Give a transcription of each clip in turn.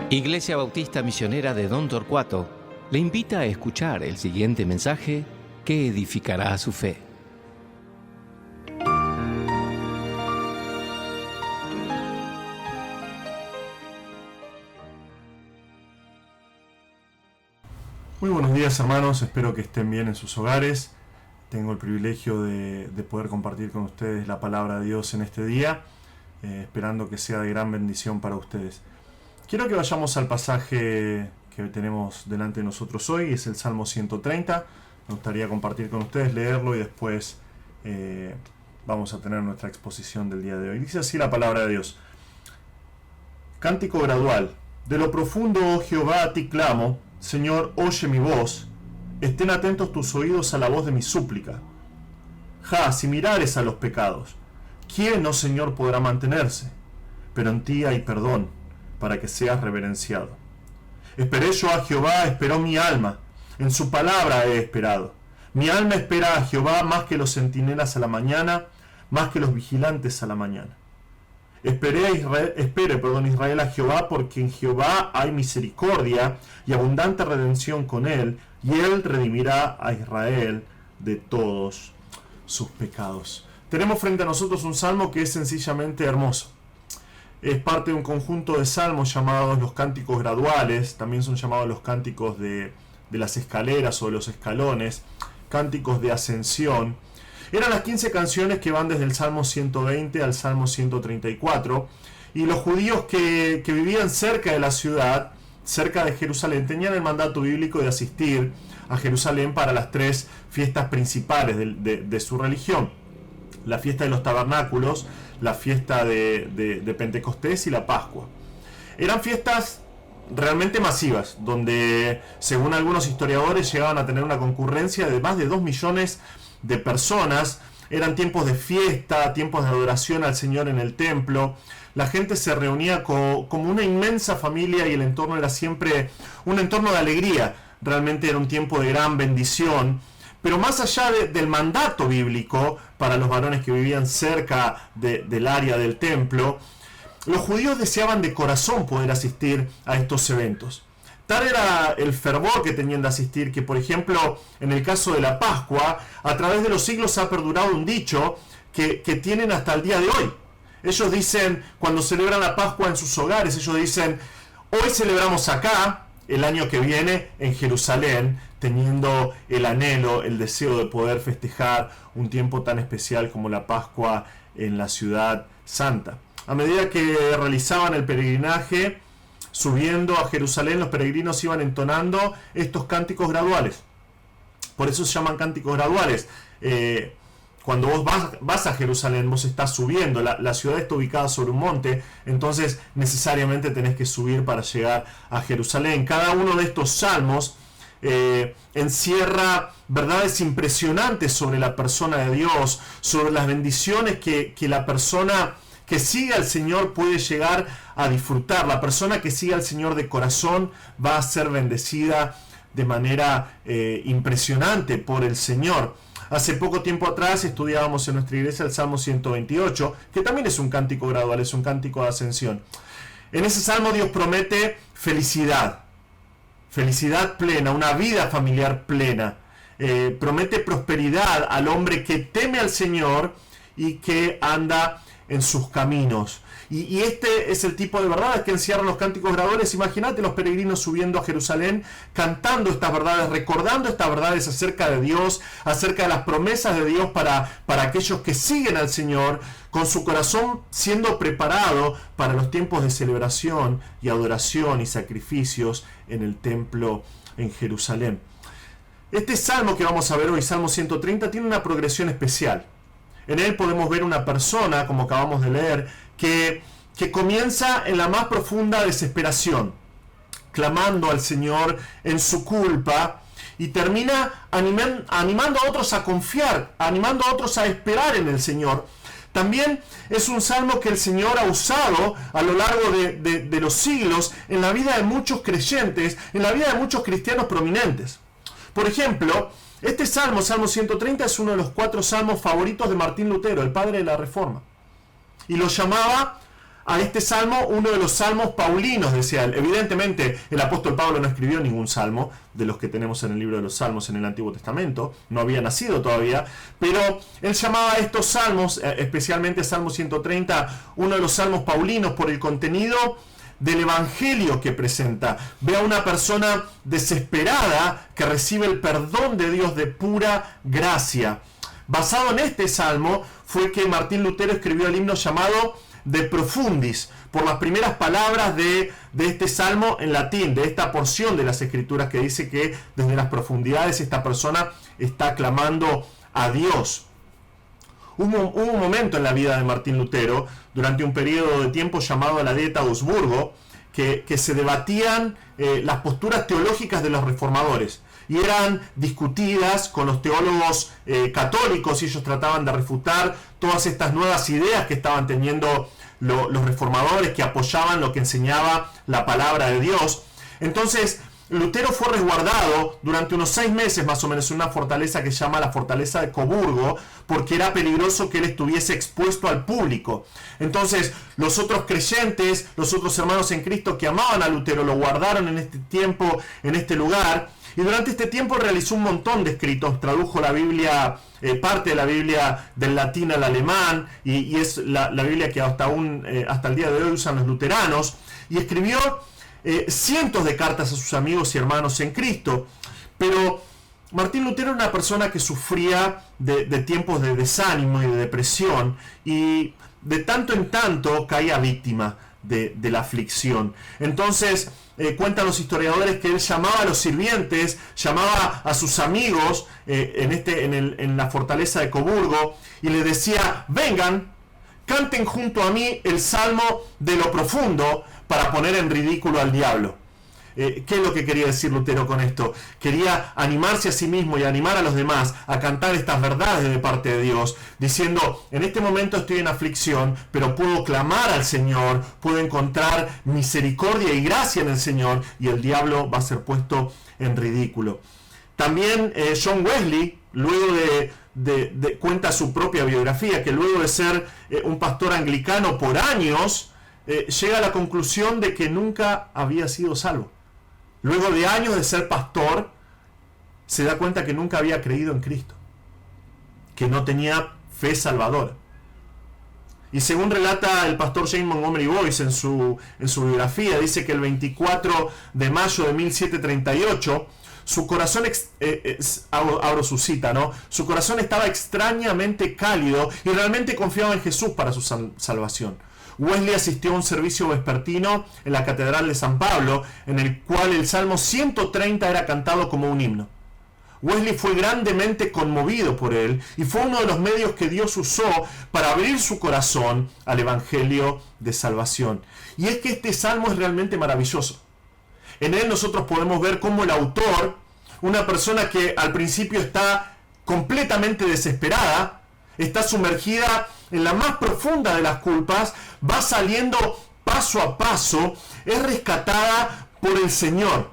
Iglesia Bautista Misionera de Don Torcuato le invita a escuchar el siguiente mensaje que edificará su fe. Muy buenos días, hermanos, espero que estén bien en sus hogares. Tengo el privilegio de poder compartir con ustedes la palabra de Dios en este día, esperando que sea de gran bendición para ustedes. Quiero que vayamos al pasaje que tenemos delante de nosotros hoy, es el Salmo 130. Me gustaría compartir con ustedes, leerlo y después vamos a tener nuestra exposición del día de hoy. Dice así la palabra de Dios. Cántico gradual. De lo profundo, oh Jehová, a ti clamo. Señor, oye mi voz. Estén atentos tus oídos a la voz de mi súplica. Si mirares a los pecados, ¿quién, oh Señor, podrá mantenerse? Pero en ti hay perdón, para que seas reverenciado. Esperé yo a Jehová, esperó mi alma, en su palabra he esperado. Mi alma espera a Jehová más que los centinelas a la mañana, más que los vigilantes a la mañana. Espere Israel a Jehová, porque en Jehová hay misericordia y abundante redención con él, y él redimirá a Israel de todos sus pecados. Tenemos frente a nosotros un salmo que es sencillamente hermoso. Es parte de un conjunto de salmos llamados los cánticos graduales, también son llamados los cánticos de las escaleras o de los escalones, cánticos de ascensión. Eran las 15 canciones que van desde el Salmo 120 al Salmo 134, y los judíos que vivían cerca de la ciudad, cerca de Jerusalén, tenían el mandato bíblico de asistir a Jerusalén para las 3 fiestas principales de su religión: la fiesta de los tabernáculos, la fiesta de Pentecostés y la Pascua. Eran fiestas realmente masivas, donde según algunos historiadores llegaban a tener una concurrencia de más de 2 millones de personas. Eran tiempos de fiesta, tiempos de adoración al Señor en el templo. La gente se reunía como una inmensa familia y el entorno era siempre un entorno de alegría. Realmente era un tiempo de gran bendición. Pero más allá del mandato bíblico para los varones que vivían cerca del área del templo, los judíos deseaban de corazón poder asistir a estos eventos. Tal era el fervor que tenían de asistir que, por ejemplo, en el caso de la Pascua, a través de los siglos ha perdurado un dicho que tienen hasta el día de hoy. Ellos dicen, cuando celebran la Pascua en sus hogares, ellos dicen: hoy celebramos acá, el año que viene en Jerusalén, teniendo el anhelo, el deseo de poder festejar un tiempo tan especial como la Pascua en la ciudad santa. A medida que realizaban el peregrinaje, subiendo a Jerusalén, los peregrinos iban entonando estos cánticos graduales. Por eso se llaman cánticos graduales. Cuando vos vas a Jerusalén, vos estás subiendo. La ciudad está ubicada sobre un monte, entonces necesariamente tenés que subir para llegar a Jerusalén. Cada uno de estos salmos encierra verdades impresionantes sobre la persona de Dios, sobre las bendiciones que la persona que sigue al Señor puede llegar a disfrutar. La persona que sigue al Señor de corazón va a ser bendecida de manera impresionante por el Señor. Hace poco tiempo atrás estudiábamos en nuestra iglesia el Salmo 128, que también es un cántico gradual, es un cántico de ascensión. En ese salmo Dios promete felicidad plena, una vida familiar plena. Promete prosperidad al hombre que teme al Señor y que anda en sus caminos. Y este es el tipo de verdades que encierran los cánticos graduales. Imagínate los peregrinos subiendo a Jerusalén, cantando estas verdades, recordando estas verdades acerca de Dios, acerca de las promesas de Dios para aquellos que siguen al Señor, con su corazón siendo preparado para los tiempos de celebración y adoración y sacrificios en el templo en Jerusalén. Este salmo que vamos a ver hoy, Salmo 130, tiene una progresión especial. En él podemos ver una persona, como acabamos de leer, que comienza en la más profunda desesperación, clamando al Señor en su culpa, y termina animando a otros a confiar, animando a otros a esperar en el Señor. También es un salmo que el Señor ha usado a lo largo de los siglos en la vida de muchos creyentes, en la vida de muchos cristianos prominentes. Por ejemplo, este salmo, Salmo 130, es uno de los 4 salmos favoritos de Martín Lutero, el padre de la Reforma. Y lo llamaba a este salmo uno de los salmos paulinos, decía él. Evidentemente, el apóstol Pablo no escribió ningún salmo de los que tenemos en el libro de los Salmos en el Antiguo Testamento, no había nacido todavía, pero él llamaba a estos salmos, especialmente Salmo 130, uno de los salmos paulinos por el contenido del evangelio que presenta. Ve a una persona desesperada que recibe el perdón de Dios de pura gracia. Basado en este salmo fue que Martín Lutero escribió el himno llamado De Profundis, por las primeras palabras de este salmo en latín, de esta porción de las Escrituras que dice que desde las profundidades esta persona está clamando a Dios. Hubo un momento en la vida de Martín Lutero, durante un periodo de tiempo llamado la Dieta de Augsburgo, que se debatían las posturas teológicas de los reformadores, y eran discutidas con los teólogos católicos, y ellos trataban de refutar todas estas nuevas ideas que estaban teniendo los reformadores, que apoyaban lo que enseñaba la palabra de Dios. Entonces Lutero fue resguardado durante unos 6 meses más o menos en una fortaleza que se llama la fortaleza de Coburgo, porque era peligroso que él estuviese expuesto al público. Entonces los otros creyentes, los otros hermanos en Cristo que amaban a Lutero, lo guardaron en este tiempo, en este lugar, y durante este tiempo realizó un montón de escritos, tradujo la Biblia, parte de la Biblia del latín al alemán, y es la Biblia que hasta el día de hoy usan los luteranos, y escribió cientos de cartas a sus amigos y hermanos en Cristo. Pero Martín Lutero era una persona que sufría de tiempos de desánimo y de depresión, y de tanto en tanto caía víctima de la aflicción. Entonces cuentan los historiadores que él llamaba a los sirvientes, llamaba a sus amigos en la fortaleza de Coburgo, y le decía: vengan, canten junto a mí el salmo de lo profundo, para poner en ridículo al diablo. ¿Qué es lo que quería decir Lutero con esto? Quería animarse a sí mismo y animar a los demás a cantar estas verdades de parte de Dios, diciendo: en este momento estoy en aflicción, pero puedo clamar al Señor, puedo encontrar misericordia y gracia en el Señor, y el diablo va a ser puesto en ridículo. También John Wesley, luego cuenta su propia biografía, que luego de ser un pastor anglicano por años, llega a la conclusión de que nunca había sido salvo. Luego de años de ser pastor, se da cuenta que nunca había creído en Cristo, que no tenía fe salvadora. Y según relata el pastor James Montgomery Boyce en su biografía, dice que el 24 de mayo de 1738, su corazón, abro su cita, ¿no? Su corazón estaba extrañamente cálido y realmente confiaba en Jesús para su salvación. Wesley asistió a un servicio vespertino en la Catedral de San Pablo, en el cual el Salmo 130 era cantado como un himno. Wesley fue grandemente conmovido por él, y fue uno de los medios que Dios usó para abrir su corazón al Evangelio de salvación. Y es que este salmo es realmente maravilloso. En él nosotros podemos ver cómo el autor, una persona que al principio está completamente desesperada, está sumergida en la más profunda de las culpas, va saliendo paso a paso, es rescatada por el Señor,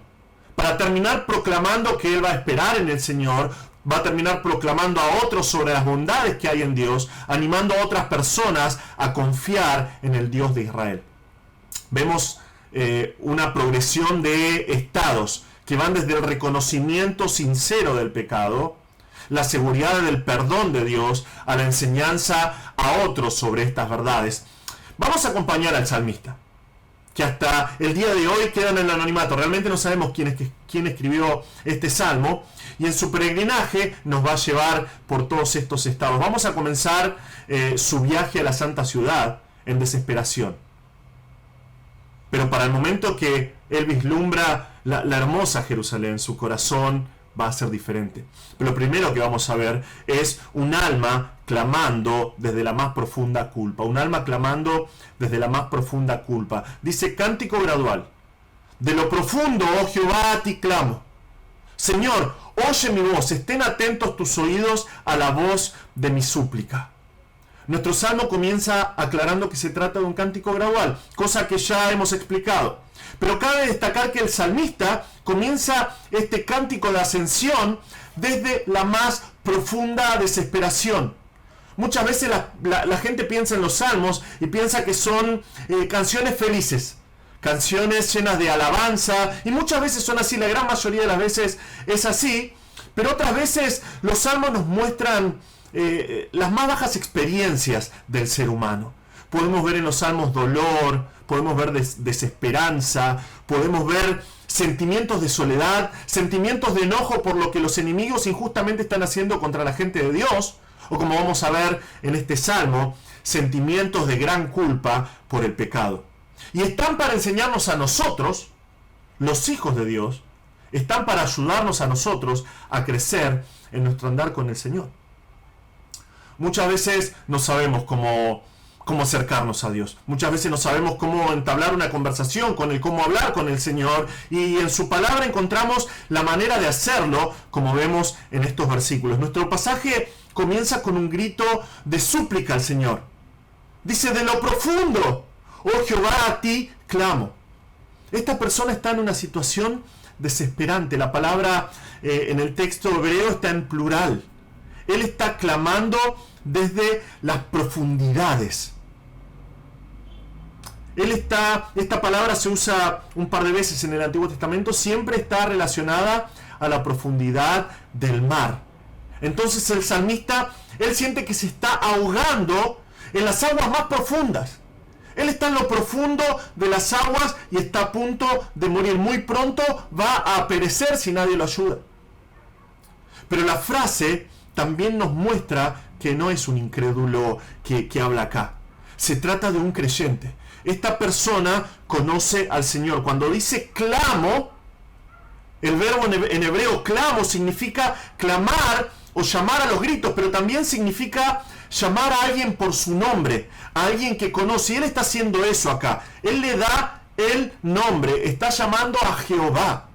para terminar proclamando que él va a esperar en el Señor, va a terminar proclamando a otros sobre las bondades que hay en Dios, animando a otras personas a confiar en el Dios de Israel. Vemos una progresión de estados que van desde el reconocimiento sincero del pecado, la seguridad del perdón de Dios, a la enseñanza a otros sobre estas verdades. Vamos a acompañar al salmista, que hasta el día de hoy queda en el anonimato. Realmente no sabemos quién escribió este salmo, y en su peregrinaje nos va a llevar por todos estos estados. Vamos a comenzar su viaje a la Santa Ciudad en desesperación. Pero para el momento que él vislumbra la hermosa Jerusalén, su corazón va a ser diferente. Pero lo primero que vamos a ver es un alma clamando desde la más profunda culpa. Un alma clamando desde la más profunda culpa. Dice: cántico gradual. De lo profundo, oh Jehová, a ti clamo. Señor, oye mi voz, estén atentos tus oídos a la voz de mi súplica. Nuestro salmo comienza aclarando que se trata de un cántico gradual, cosa que ya hemos explicado. Pero cabe destacar que el salmista comienza este cántico de ascensión desde la más profunda desesperación. Muchas veces la gente piensa en los salmos y piensa que son canciones felices, canciones llenas de alabanza, y muchas veces son así, la gran mayoría de las veces es así, pero otras veces los salmos nos muestran las más bajas experiencias del ser humano. Podemos ver en los salmos dolor, podemos ver desesperanza, podemos ver sentimientos de soledad, sentimientos de enojo por lo que los enemigos injustamente están haciendo contra la gente de Dios, o como vamos a ver en este salmo, sentimientos de gran culpa por el pecado. Y están para enseñarnos a nosotros, los hijos de Dios, están para ayudarnos a nosotros a crecer en nuestro andar con el Señor. Muchas veces no sabemos cómo acercarnos a Dios. Muchas veces no sabemos cómo entablar una conversación con Él, cómo hablar con el Señor, y en su palabra encontramos la manera de hacerlo, como vemos en estos versículos. Nuestro pasaje comienza con un grito de súplica al Señor. Dice: de lo profundo, oh Jehová, a ti clamo. Esta persona está en una situación desesperante. La palabra en el texto hebreo está en plural. Él está clamando desde las profundidades. Esta palabra se usa un par de veces en el Antiguo Testamento, siempre está relacionada a la profundidad del mar. Entonces el salmista, él siente que se está ahogando en las aguas más profundas. Él está en lo profundo de las aguas y está a punto de morir. Muy pronto va a perecer si nadie lo ayuda. Pero la frase también nos muestra que no es un incrédulo que habla acá. Se trata de un creyente. Esta persona conoce al Señor. Cuando dice clamo, el verbo en hebreo clamo significa clamar o llamar a los gritos, pero también significa llamar a alguien por su nombre, a alguien que conoce. Y él está haciendo eso acá. Él le da el nombre, está llamando a Jehová.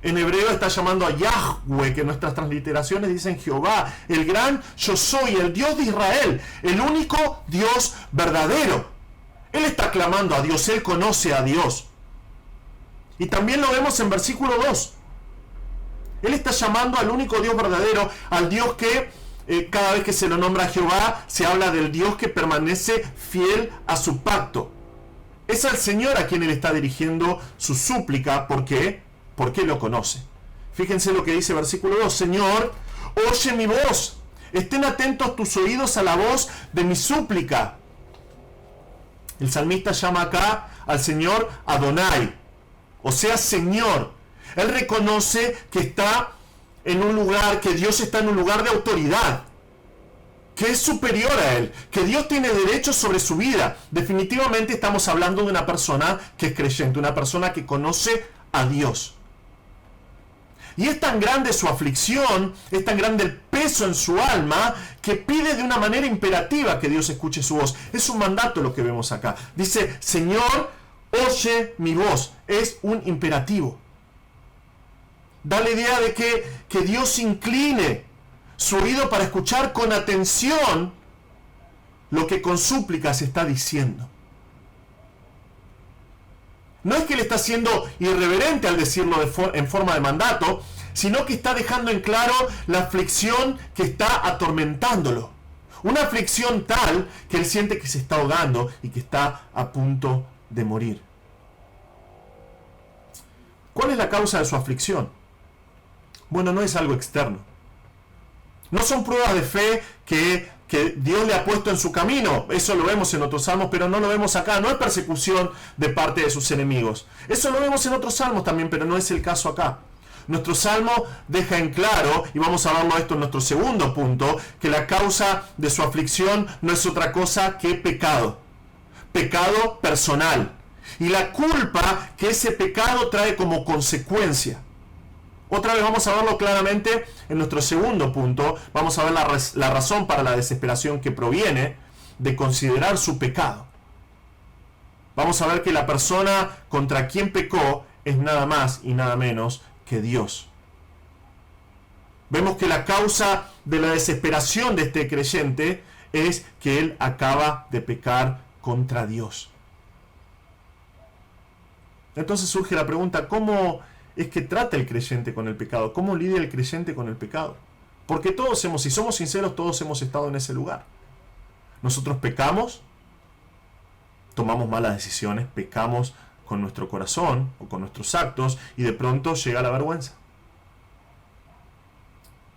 En hebreo está llamando a Yahweh, que nuestras transliteraciones dicen Jehová, el gran yo soy, el Dios de Israel, el único Dios verdadero. Él está clamando a Dios, él conoce a Dios. Y también lo vemos en versículo 2. Él está llamando al único Dios verdadero, al Dios que cada vez que se lo nombra a Jehová, se habla del Dios que permanece fiel a su pacto. Es al Señor a quien él está dirigiendo su súplica. ¿Por qué? Porque lo conoce. Fíjense lo que dice versículo 2. Señor, oye mi voz. Estén atentos tus oídos a la voz de mi súplica. El salmista llama acá al Señor Adonai, o sea, Señor. Él reconoce que está en un lugar, que Dios está en un lugar de autoridad, que es superior a él, que Dios tiene derechos sobre su vida. Definitivamente estamos hablando de una persona que es creyente, una persona que conoce a Dios. Y es tan grande su aflicción, es tan grande el peso en su alma, que pide de una manera imperativa que Dios escuche su voz. Es un mandato lo que vemos acá. Dice, Señor, oye mi voz. Es un imperativo. Da la idea de que Dios incline su oído para escuchar con atención lo que con súplicas está diciendo. No es que él está siendo irreverente al decirlo en forma de mandato, sino que está dejando en claro la aflicción que está atormentándolo. Una aflicción tal que él siente que se está ahogando y que está a punto de morir. ¿Cuál es la causa de su aflicción? Bueno, no es algo externo. No son pruebas de fe que Dios le ha puesto en su camino. Eso lo vemos en otros salmos, pero no lo vemos acá. No es persecución de parte de sus enemigos. Eso lo vemos en otros salmos también, pero no es el caso acá. Nuestro salmo deja en claro, y vamos a verlo esto en nuestro segundo punto, que la causa de su aflicción no es otra cosa que pecado. Pecado personal. Y la culpa que ese pecado trae como consecuencia. Otra vez vamos a verlo claramente en nuestro segundo punto. Vamos a ver la razón para la desesperación que proviene de considerar su pecado. Vamos a ver que la persona contra quien pecó es nada más y nada menos que Dios. Vemos que la causa de la desesperación de este creyente es que él acaba de pecar contra Dios. Entonces surge la pregunta, ¿cómo es que trata el creyente con el pecado? ¿Cómo lidia el creyente con el pecado? Porque si somos sinceros, todos hemos estado en ese lugar. Nosotros pecamos, tomamos malas decisiones, pecamos con nuestro corazón o con nuestros actos y de pronto llega la vergüenza.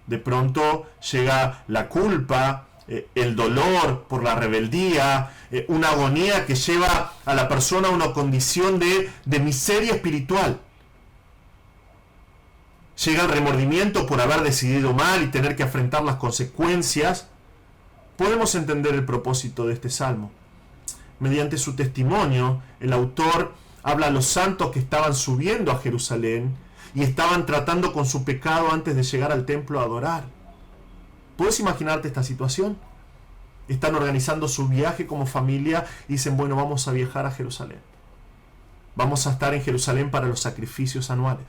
De pronto llega la culpa, el dolor por la rebeldía, una agonía que lleva a la persona a una condición de miseria espiritual. Llega el remordimiento por haber decidido mal y tener que afrontar las consecuencias. Podemos entender el propósito de este salmo. Mediante su testimonio, el autor habla a los santos que estaban subiendo a Jerusalén y estaban tratando con su pecado antes de llegar al templo a adorar. ¿Puedes imaginarte esta situación? Están organizando su viaje como familia y dicen, bueno, vamos a viajar a Jerusalén. Vamos a estar en Jerusalén para los sacrificios anuales.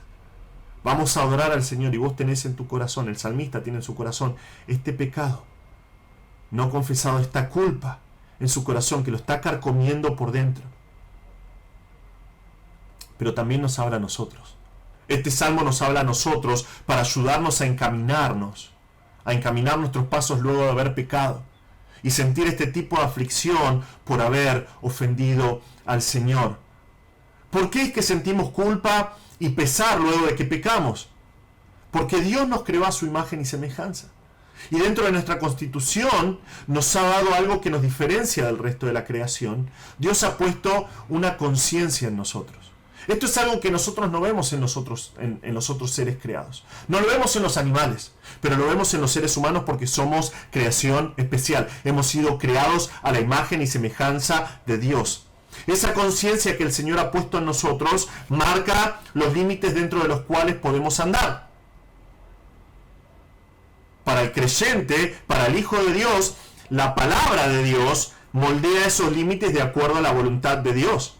Vamos a adorar al Señor y vos tenés en tu corazón, el salmista tiene en su corazón este pecado no confesado, esta culpa en su corazón que lo está carcomiendo por dentro. Pero también nos habla a nosotros. Este salmo nos habla a nosotros para ayudarnos a encaminar nuestros pasos luego de haber pecado y sentir este tipo de aflicción por haber ofendido al Señor. ¿Por qué es que sentimos culpa y pesar luego de que pecamos? Porque Dios nos creó a su imagen y semejanza. Y dentro de nuestra constitución nos ha dado algo que nos diferencia del resto de la creación. Dios ha puesto una conciencia en nosotros. Esto es algo que nosotros no vemos en los otros seres creados. No lo vemos en los animales, pero lo vemos en los seres humanos porque somos creación especial. Hemos sido creados a la imagen y semejanza de Dios. Esa conciencia que el Señor ha puesto en nosotros marca los límites dentro de los cuales podemos andar. Para el creyente, para el Hijo de Dios, la palabra de Dios moldea esos límites de acuerdo a la voluntad de Dios.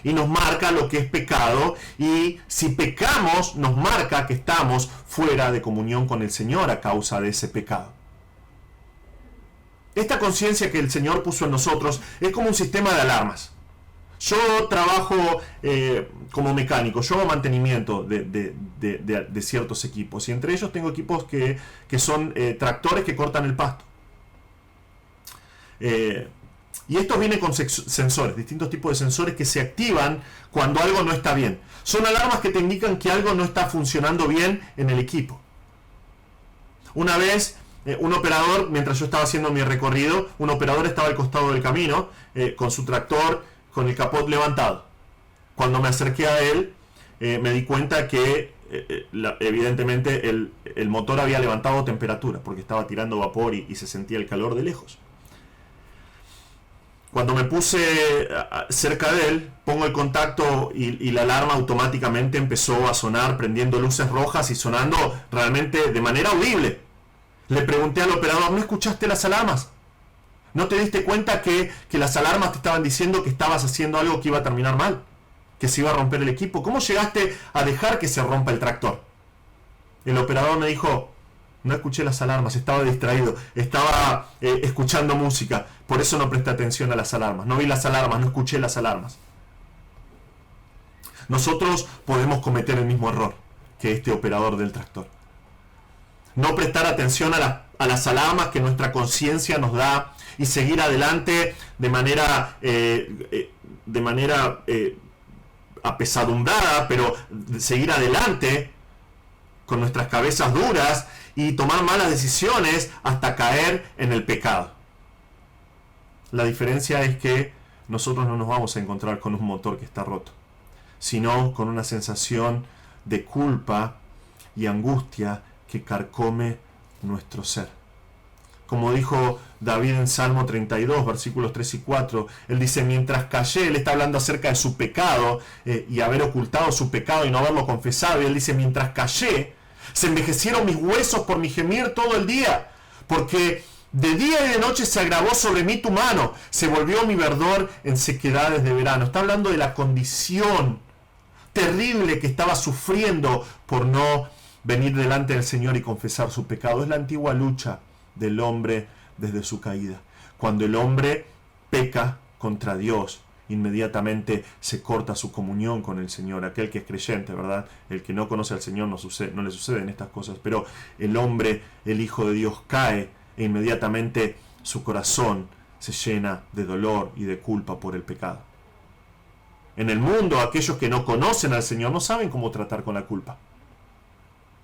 Y nos marca lo que es pecado, y si pecamos, nos marca que estamos fuera de comunión con el Señor a causa de ese pecado. Esta conciencia que el Señor puso en nosotros es como un sistema de alarmas. Yo trabajo como mecánico, yo hago mantenimiento de ciertos equipos, y entre ellos tengo equipos que son tractores que cortan el pasto. Y esto viene con sensores, distintos tipos de sensores que se activan cuando algo no está bien. Son alarmas que te indican que algo no está funcionando bien en el equipo. Una vez, un operador, mientras yo estaba haciendo mi recorrido, un operador estaba al costado del camino con su tractor, con el capot levantado. Cuando me acerqué a él, me di cuenta que evidentemente el motor había levantado temperatura, porque estaba tirando vapor y se sentía el calor de lejos. Cuando me puse cerca de él, pongo el contacto y la alarma automáticamente empezó a sonar, prendiendo luces rojas y sonando realmente de manera audible. Le pregunté al operador, ¿no escuchaste las alarmas? ¿No te diste cuenta que las alarmas te estaban diciendo que estabas haciendo algo que iba a terminar mal? Que se iba a romper el equipo. ¿Cómo llegaste a dejar que se rompa el tractor? El operador me dijo, no escuché las alarmas, estaba distraído, estaba escuchando música, por eso no presté atención a las alarmas, no vi las alarmas, no escuché las alarmas. Nosotros podemos cometer el mismo error que este operador del tractor. No prestar atención a las alarmas que nuestra conciencia nos da y seguir adelante de manera apesadumbrada, pero seguir adelante con nuestras cabezas duras y tomar malas decisiones hasta caer en el pecado. La diferencia es que nosotros no nos vamos a encontrar con un motor que está roto, sino con una sensación de culpa y angustia que carcome nuestro ser. Como dijo David en Salmo 32, versículos 3 y 4, él dice, mientras callé, él está hablando acerca de su pecado y haber ocultado su pecado y no haberlo confesado, y él dice, mientras callé, se envejecieron mis huesos por mi gemir todo el día, porque de día y de noche se agravó sobre mí tu mano, se volvió mi verdor en sequedades de verano. Está hablando de la condición terrible que estaba sufriendo por no venir delante del Señor y confesar su pecado. Es la antigua lucha del hombre desde su caída. Cuando el hombre peca contra Dios inmediatamente se corta su comunión con el Señor. Aquel que es creyente, ¿verdad? El que no conoce al Señor no le suceden estas cosas, pero el hombre, el Hijo de Dios, cae e inmediatamente su corazón se llena de dolor y de culpa por el pecado. En el mundo, aquellos que no conocen al Señor no saben cómo tratar con la culpa.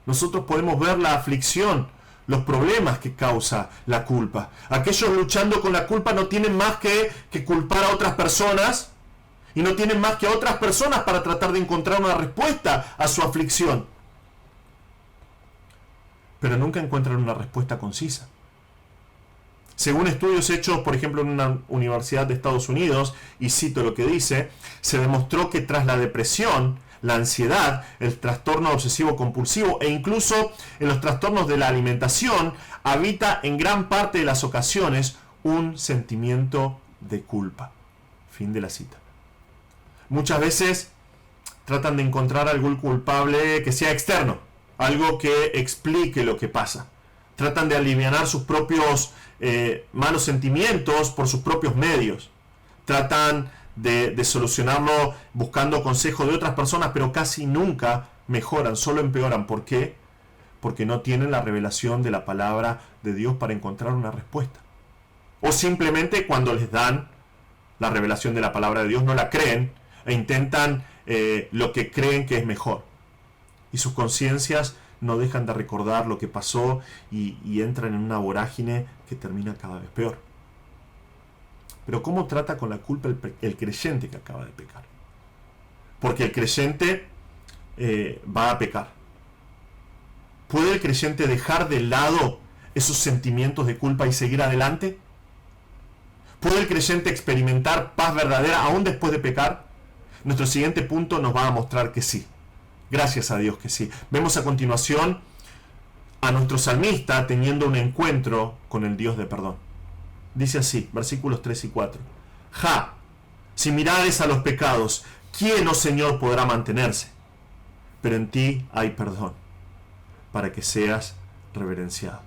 Nosotros podemos ver la aflicción, los problemas que causa la culpa. Aquellos luchando con la culpa no tienen más que culpar a otras personas y no tienen más que a otras personas para tratar de encontrar una respuesta a su aflicción. Pero nunca encuentran una respuesta concisa. Según estudios hechos, por ejemplo, en una universidad de Estados Unidos, y cito lo que dice, se demostró que tras la depresión, la ansiedad, el trastorno obsesivo compulsivo e incluso en los trastornos de la alimentación, habita en gran parte de las ocasiones un sentimiento de culpa. Fin de la cita. Muchas veces tratan de encontrar algún culpable que sea externo, algo que explique lo que pasa. Tratan de alivianar sus propios malos sentimientos por sus propios medios. Tratan de solucionarlo buscando consejo de otras personas, pero casi nunca mejoran, solo empeoran. ¿Por qué? Porque no tienen la revelación de la palabra de Dios para encontrar una respuesta. O simplemente cuando les dan la revelación de la palabra de Dios no la creen e intentan lo que creen que es mejor. Y sus conciencias no dejan de recordar lo que pasó y entran en una vorágine que termina cada vez peor. Pero ¿cómo trata con la culpa el creyente que acaba de pecar? Porque el creyente va a pecar. ¿Puede el creyente dejar de lado esos sentimientos de culpa y seguir adelante? ¿Puede el creyente experimentar paz verdadera aún después de pecar? Nuestro siguiente punto nos va a mostrar que sí. Gracias a Dios que sí. Vemos a continuación a nuestro salmista teniendo un encuentro con el Dios de perdón. Dice así, versículos 3 y 4. Ja, si mirares a los pecados, ¿quién, oh Señor, podrá mantenerse? Pero en ti hay perdón, para que seas reverenciado.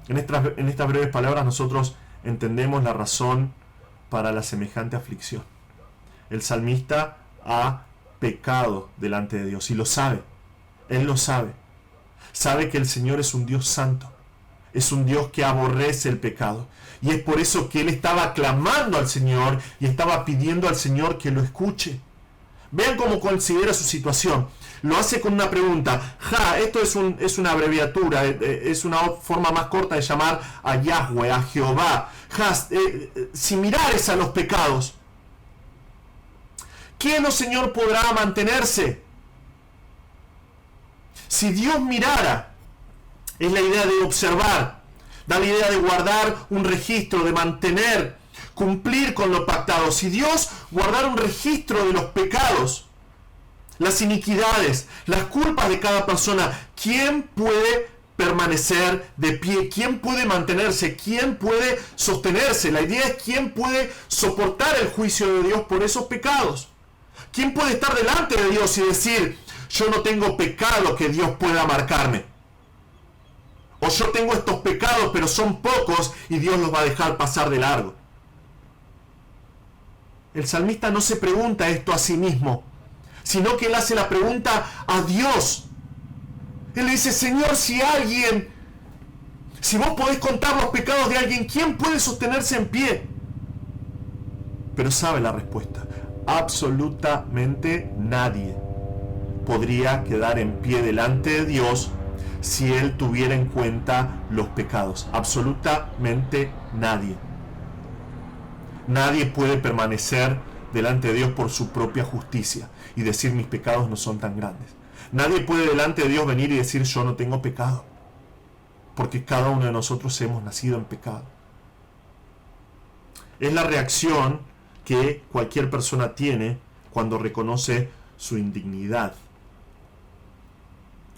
En estas breves palabras nosotros entendemos la razón para la semejante aflicción. El salmista ha pecado delante de Dios y lo sabe. Él lo sabe. Sabe que el Señor es un Dios santo. Es un Dios que aborrece el pecado. Y es por eso que él estaba clamando al Señor y estaba pidiendo al Señor que lo escuche. Vean cómo considera su situación. Lo hace con una pregunta. Ja, esto es una abreviatura, es una forma más corta de llamar a Yahweh, a Jehová. Ja, si mirares a los pecados, ¿quién, oh Señor, podrá mantenerse? Si Dios mirara, es la idea de observar, da la idea de guardar un registro, de mantener, cumplir con lo pactado. Si Dios guardara un registro de los pecados, las iniquidades, las culpas de cada persona, ¿quién puede permanecer de pie? ¿Quién puede mantenerse? ¿Quién puede sostenerse? La idea es quién puede soportar el juicio de Dios por esos pecados. ¿Quién puede estar delante de Dios y decir, yo no tengo pecado que Dios pueda marcarme? O yo tengo estos pecados, pero son pocos y Dios los va a dejar pasar de largo. El salmista no se pregunta esto a sí mismo, sino que él hace la pregunta a Dios. Él dice, Señor, si vos podés contar los pecados de alguien, ¿quién puede sostenerse en pie? Pero sabe la respuesta. Absolutamente nadie podría quedar en pie delante de Dios si él tuviera en cuenta los pecados. Absolutamente nadie. Nadie puede permanecer delante de Dios por su propia justicia y decir mis pecados no son tan grandes. Nadie puede delante de Dios venir y decir yo no tengo pecado, porque cada uno de nosotros hemos nacido en pecado. Es la reacción que cualquier persona tiene cuando reconoce su indignidad,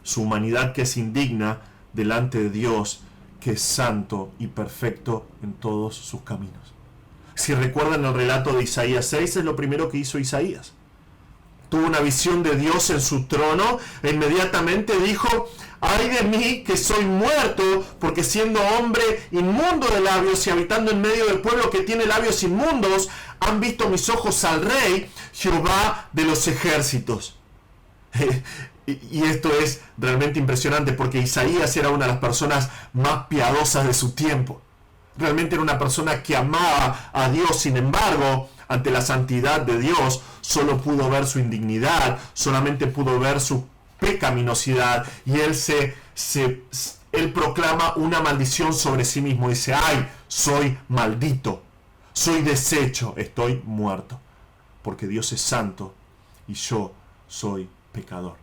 su humanidad que es indigna delante de Dios, que es santo y perfecto en todos sus caminos. Si recuerdan el relato de Isaías 6, es lo primero que hizo Isaías. tuvo una visión de Dios en su trono e inmediatamente dijo: ¡ay de mí que soy muerto! Porque siendo hombre inmundo de labios y habitando en medio del pueblo que tiene labios inmundos, han visto mis ojos al Rey, Jehová de los ejércitos. Y esto es realmente impresionante, porque Isaías era una de las personas más piadosas de su tiempo. Realmente era una persona que amaba a Dios. Sin embargo, ante la santidad de Dios, solo pudo ver su indignidad, solamente pudo ver su pecaminosidad, y él proclama una maldición sobre sí mismo. Dice: ¡ay, soy maldito! Soy deshecho, estoy muerto, porque Dios es santo y yo soy pecador.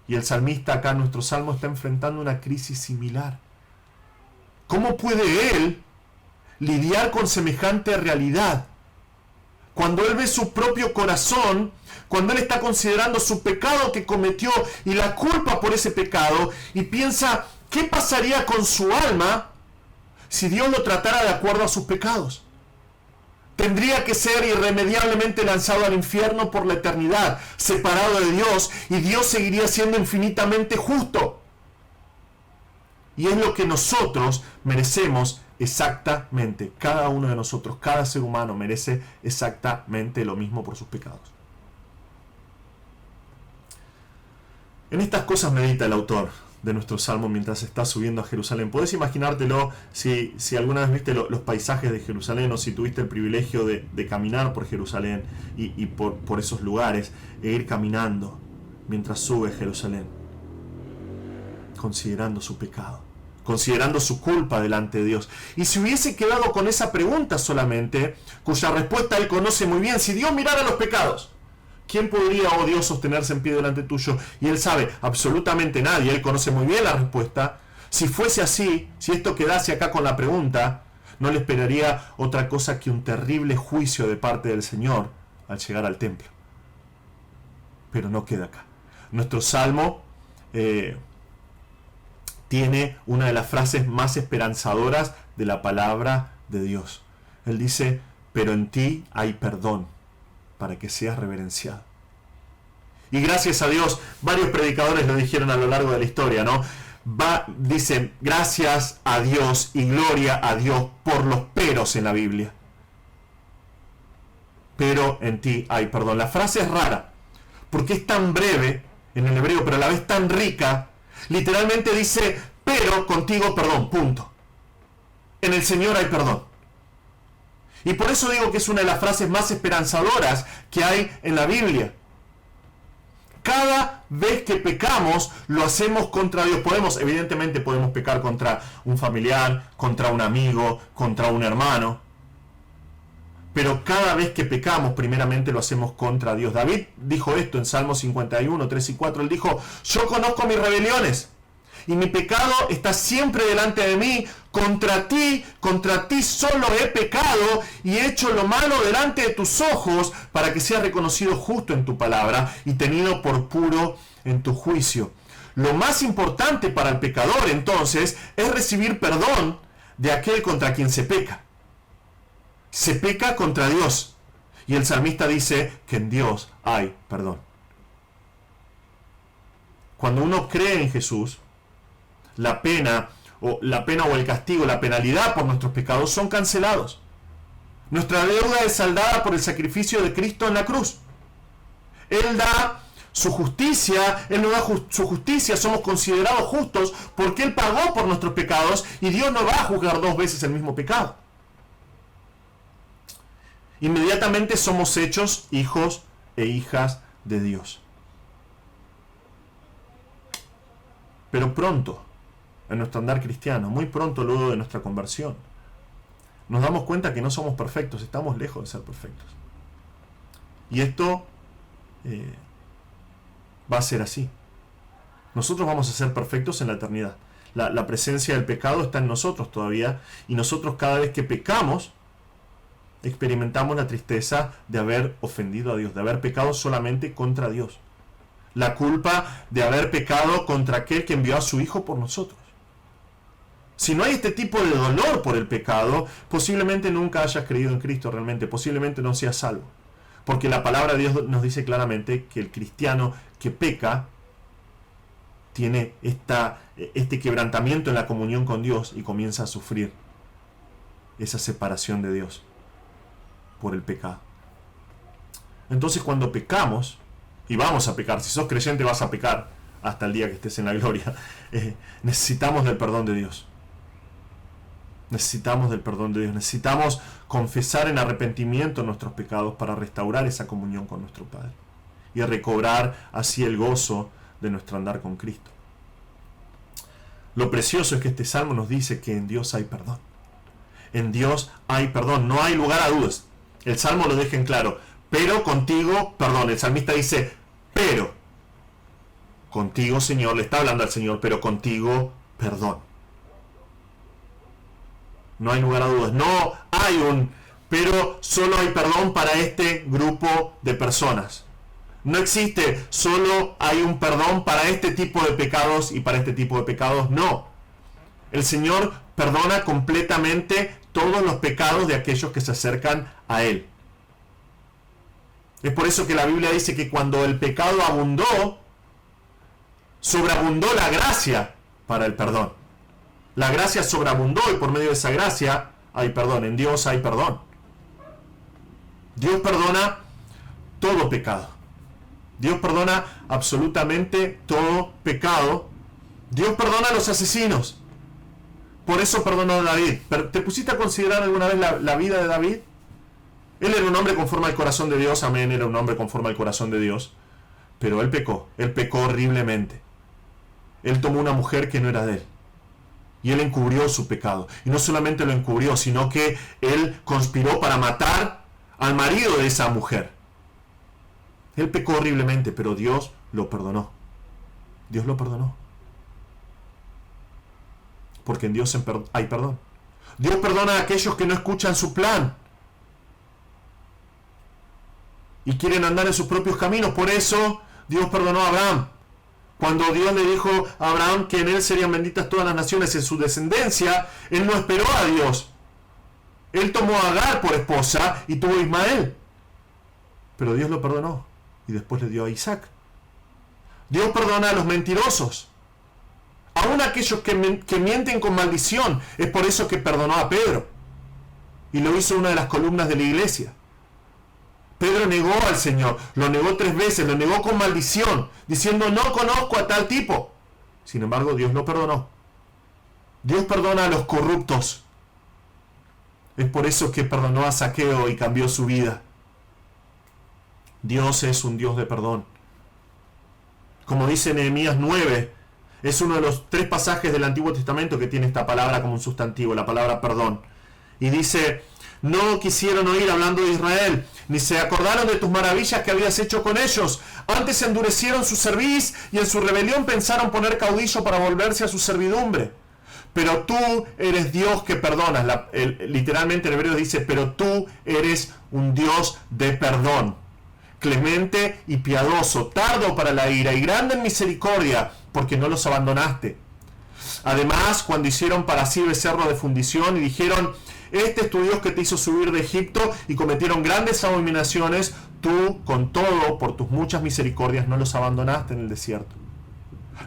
Y el salmista acá en nuestro salmo está enfrentando una crisis similar. ¿Cómo puede él lidiar con semejante realidad? Cuando él ve su propio corazón, cuando él está considerando su pecado que cometió y la culpa por ese pecado, y piensa: ¿qué pasaría con su alma si Dios lo tratara de acuerdo a sus pecados? Tendría que ser irremediablemente lanzado al infierno por la eternidad, separado de Dios, y Dios seguiría siendo infinitamente justo. Y es lo que nosotros merecemos exactamente. Cada uno de nosotros, cada ser humano merece exactamente lo mismo por sus pecados. En estas cosas medita el autor de nuestro salmo mientras está subiendo a Jerusalén. Podés imaginártelo si alguna vez viste los paisajes de Jerusalén, o si tuviste el privilegio de caminar por Jerusalén y por esos lugares, e ir caminando mientras sube a Jerusalén, considerando su pecado, considerando su culpa delante de Dios. Y si hubiese quedado con esa pregunta solamente, cuya respuesta él conoce muy bien: si Dios mirara los pecados, ¿quién podría, oh Dios, sostenerse en pie delante tuyo? Y él sabe: absolutamente nadie. Él conoce muy bien la respuesta. Si fuese así, si esto quedase acá con la pregunta, no le esperaría otra cosa que un terrible juicio de parte del Señor al llegar al templo. Pero no queda acá. Nuestro salmo tiene una de las frases más esperanzadoras de la palabra de Dios. Él dice: pero en ti hay perdón, para que seas reverenciado. Y gracias a Dios, varios predicadores lo dijeron a lo largo de la historia, ¿no? Dicen: gracias a Dios y gloria a Dios por los peros en la Biblia. Pero en ti hay perdón. La frase es rara, porque es tan breve en el hebreo, pero a la vez tan rica. Literalmente dice: pero contigo perdón, punto. En el Señor hay perdón. Y por eso digo que es una de las frases más esperanzadoras que hay en la Biblia. Cada vez que pecamos, lo hacemos contra Dios. Evidentemente podemos pecar contra un familiar, contra un amigo, contra un hermano. Pero cada vez que pecamos, primeramente lo hacemos contra Dios. David dijo esto en Salmo 51, 3 y 4. Él dijo: yo conozco mis rebeliones, y mi pecado está siempre delante de mí. Contra ti solo he pecado y he hecho lo malo delante de tus ojos, para que seas reconocido justo en tu palabra y tenido por puro en tu juicio. Lo más importante para el pecador, entonces, es recibir perdón de aquel contra quien se peca. Se peca contra Dios, y el salmista dice que en Dios hay perdón. Cuando uno cree en Jesús, la pena o el castigo, la penalidad por nuestros pecados son cancelados. Nuestra deuda es saldada por el sacrificio de Cristo en la cruz. Él da su justicia, Él nos da su justicia, somos considerados justos porque Él pagó por nuestros pecados, y Dios no va a juzgar dos veces el mismo pecado. Inmediatamente somos hechos hijos e hijas de Dios. Pero pronto, en nuestro andar cristiano, muy pronto luego de nuestra conversión, nos damos cuenta que no somos perfectos, estamos lejos de ser perfectos. Y esto va a ser así. Nosotros vamos a ser perfectos en la eternidad. La presencia del pecado está en nosotros todavía, y nosotros cada vez que pecamos, experimentamos la tristeza de haber ofendido a Dios, de haber pecado solamente contra Dios. La culpa de haber pecado contra aquel que envió a su Hijo por nosotros. Si no hay este tipo de dolor por el pecado, posiblemente nunca hayas creído en Cristo realmente, posiblemente no seas salvo. Porque la palabra de Dios nos dice claramente que el cristiano que peca tiene este quebrantamiento en la comunión con Dios y comienza a sufrir esa separación de Dios por el pecado. Entonces cuando pecamos, y vamos a pecar, si sos creyente vas a pecar hasta el día que estés en la gloria, necesitamos del perdón de Dios. Necesitamos del perdón de Dios. Necesitamos confesar en arrepentimiento nuestros pecados para restaurar esa comunión con nuestro Padre y recobrar así el gozo de nuestro andar con Cristo. Lo precioso es que este salmo nos dice que en Dios hay perdón. En Dios hay perdón, no hay lugar a dudas. El salmo lo deja en claro. Pero contigo, perdón, el salmista dice, pero contigo, Señor, le está hablando al Señor, pero contigo, perdón. No hay lugar a dudas. No hay pero solo hay perdón para este grupo de personas. No existe, solo hay un perdón para este tipo de pecados y para este tipo de pecados no. El Señor perdona completamente todos los pecados de aquellos que se acercan a Él. Es por eso que la Biblia dice que cuando el pecado abundó, sobreabundó la gracia para el perdón. La gracia sobreabundó y por medio de esa gracia hay perdón. En Dios hay perdón. Dios perdona todo pecado. Dios perdona absolutamente todo pecado. Dios perdona a los asesinos. Por eso perdonó a David. ¿Te pusiste a considerar alguna vez la vida de David? Él era un hombre conforme al corazón de Dios. Amén, era un hombre conforme al corazón de Dios. Pero él pecó horriblemente. Él tomó una mujer que no era de él. Y él encubrió su pecado. Y no solamente lo encubrió, sino que él conspiró para matar al marido de esa mujer. Él pecó horriblemente, pero Dios lo perdonó. Dios lo perdonó. Porque en Dios hay perdón. Dios perdona a aquellos que no escuchan su plan y quieren andar en sus propios caminos. Por eso Dios perdonó a Abraham. Cuando Dios le dijo a Abraham que en él serían benditas todas las naciones en su descendencia, él no esperó a Dios. Él tomó a Agar por esposa y tuvo a Ismael. Pero Dios lo perdonó y después le dio a Isaac. Dios perdona a los mentirosos, aún aquellos que mienten con maldición. Es por eso que perdonó a Pedro y lo hizo una de las columnas de la iglesia. Pedro negó al Señor, lo negó 3 veces, lo negó con maldición, diciendo no conozco a tal tipo. Sin embargo, Dios lo perdonó. Dios perdona a los corruptos. Es por eso que perdonó a Zaqueo y cambió su vida. Dios es un Dios de perdón. Como dice Nehemías 9, es uno de los 3 pasajes del Antiguo Testamento que tiene esta palabra como un sustantivo, la palabra perdón. Y dice, no quisieron oír hablando de Israel, ni se acordaron de tus maravillas que habías hecho con ellos. Antes endurecieron su cerviz y en su rebelión pensaron poner caudillo para volverse a su servidumbre. Pero tú eres Dios que perdonas. Literalmente en hebreo dice, pero tú eres un Dios de perdón, clemente y piadoso, tardo para la ira y grande en misericordia, porque no los abandonaste. Además, cuando hicieron para sí becerro de fundición y dijeron, este es tu Dios que te hizo subir de Egipto, y cometieron grandes abominaciones, tú, con todo, por tus muchas misericordias, no los abandonaste en el desierto.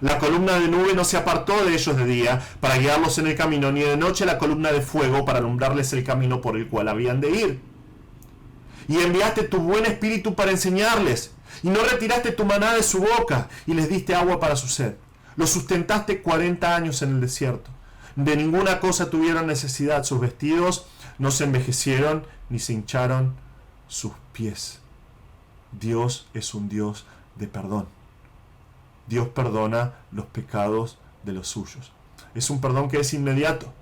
La columna de nube no se apartó de ellos de día para guiarlos en el camino, ni de noche la columna de fuego para alumbrarles el camino por el cual habían de ir. Y enviaste tu buen espíritu para enseñarles, y no retiraste tu maná de su boca, y les diste agua para su sed. Los sustentaste 40 años en el desierto. De ninguna cosa tuvieron necesidad, sus vestidos no se envejecieron, ni se hincharon sus pies. Dios es un Dios de perdón. Dios perdona los pecados de los suyos. Es un perdón que es inmediato.